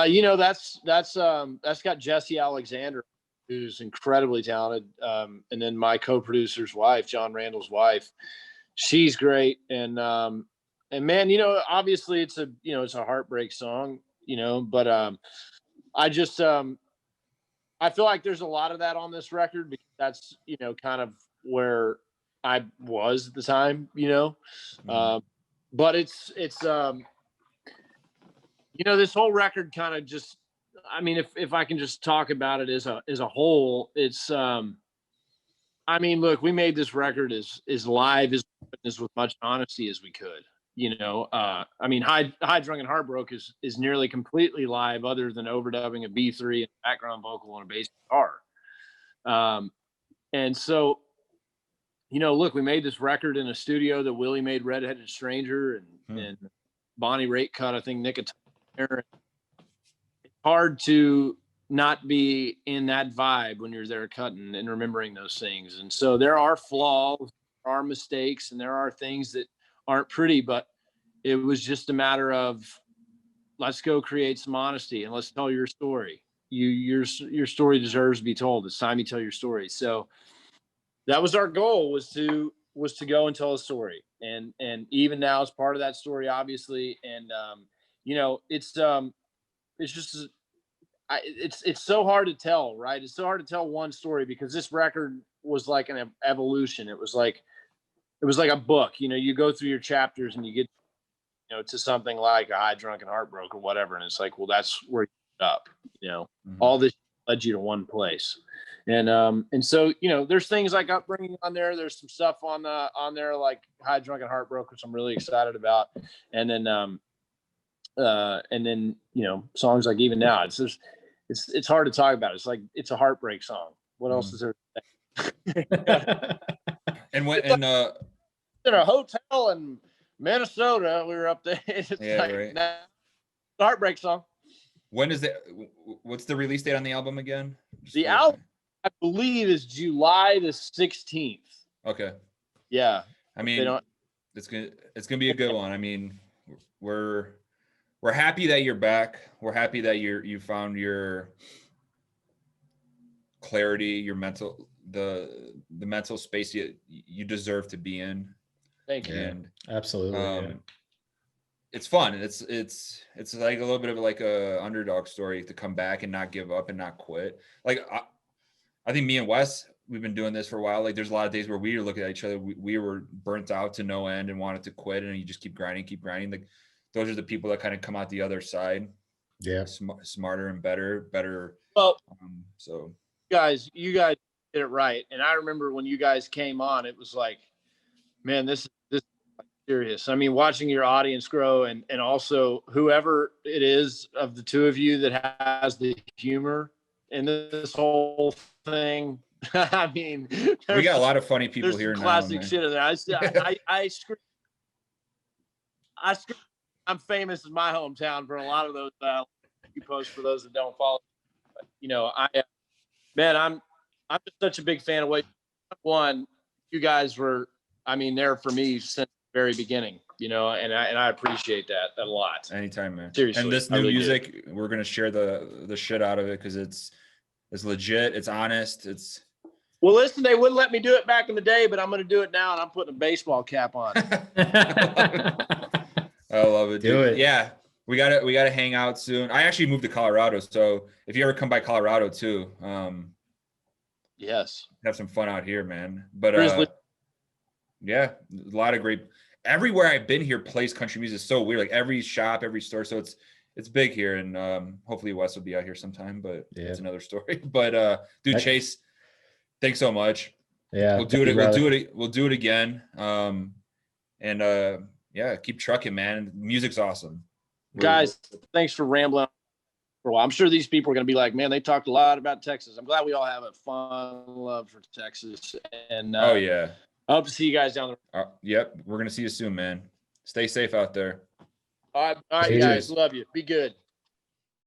You know, that's got Jesse Alexander, who's incredibly talented, and then my co-producer's wife, John Randall's wife. She's great, and man, you know, obviously it's a heartbreak song, you know, but I just I feel like there's a lot of that on this record because that's, you know, kind of where I was at the time, you know. But it's you know, this whole record kind of just, I mean, if I can just talk about it as a whole, it's I mean, look, we made this record as live as with much honesty as we could. You know, I mean, High Drunk and Heartbroke is nearly completely live, other than overdubbing a B3 and background vocal and a bass guitar. And so, you know, look, we made this record in a studio that Willie made Redheaded Stranger, and Bonnie Raitt cut, I think, Nick. It's hard to not be in that vibe when you're there cutting and remembering those things. And so there are flaws, there are mistakes, and there are things that aren't pretty, but it was just a matter of, let's go create some honesty and let's tell your story. Your story deserves to be told. It's time you tell your story. So that was our goal, was to go and tell a story. And Even Now is part of that story, obviously. And you know, it's just, it's so hard to tell, right? It's so hard to tell one story because this record was like an evolution. It was like a book. You know, you go through your chapters and you get, you know, to something like a High Drunk and Heartbroke or whatever, and it's like, well, that's where you end up. You know, all this led you to one place. And so, you know, there's things like upbringing on there. There's some stuff on there like High Drunk and Heartbroke, which I'm really excited about. And then you know, songs like Even Now. It's just, it's hard to talk about. It's like, it's a heartbreak song. What else is there to say? And in a hotel in Minnesota, we were up there. It's like, right. Heartbreak song. When is it? What's the release date on the album again? The album, I believe, is July the 16th. Okay. Yeah. I mean, it's gonna be a good one. I mean, we're happy that you're back. We're happy that you found your clarity, your mental, the mental space you deserve to be in. Thank you. And absolutely. It's fun. It's like a little bit of like a underdog story to come back and not give up and not quit. Like I think me and Wes, we've been doing this for a while. Like there's a lot of days where we were looking at each other. We were burnt out to no end and wanted to quit, and you just keep grinding. Like those are the people that kind of come out the other side. Yeah. Smarter and better. Well, so you guys did it right. And I remember when you guys came on, it was like, man, this is serious. I mean, watching your audience grow and also whoever it is of the two of you that has the humor in this whole thing. I mean, we got a lot of funny people here now. Classic shit in there. I scream. I'm famous in my hometown for a lot of those you post for those that don't follow. But, you know, I'm just such a big fan of what you guys were. I mean, there for me since the very beginning, you know, and I appreciate that a lot. Anytime, man. Seriously. And this new music, we're gonna share the shit out of it because it's legit, it's honest, it's. Well, listen, they wouldn't let me do it back in the day, but I'm gonna do it now, and I'm putting a baseball cap on. I love it. Do it. Yeah, we gotta hang out soon. I actually moved to Colorado, so if you ever come by Colorado too, yes, have some fun out here, man. But yeah, a lot of great. Everywhere I've been here plays country music. It's so weird. Like every shop, every store. So it's big here, and hopefully Wes will be out here sometime. But that's another story. But dude, Chase, thanks so much. Yeah, we'll do it. We'll do it again. And yeah, keep trucking, man. Music's awesome. Guys, thanks for rambling for a while. I'm sure these people are going to be like, man, they talked a lot about Texas. I'm glad we all have a fun love for Texas. And Oh yeah. I hope to see you guys down the road. Yep. We're going to see you soon, man. Stay safe out there. All right, guys. Love you. Be good.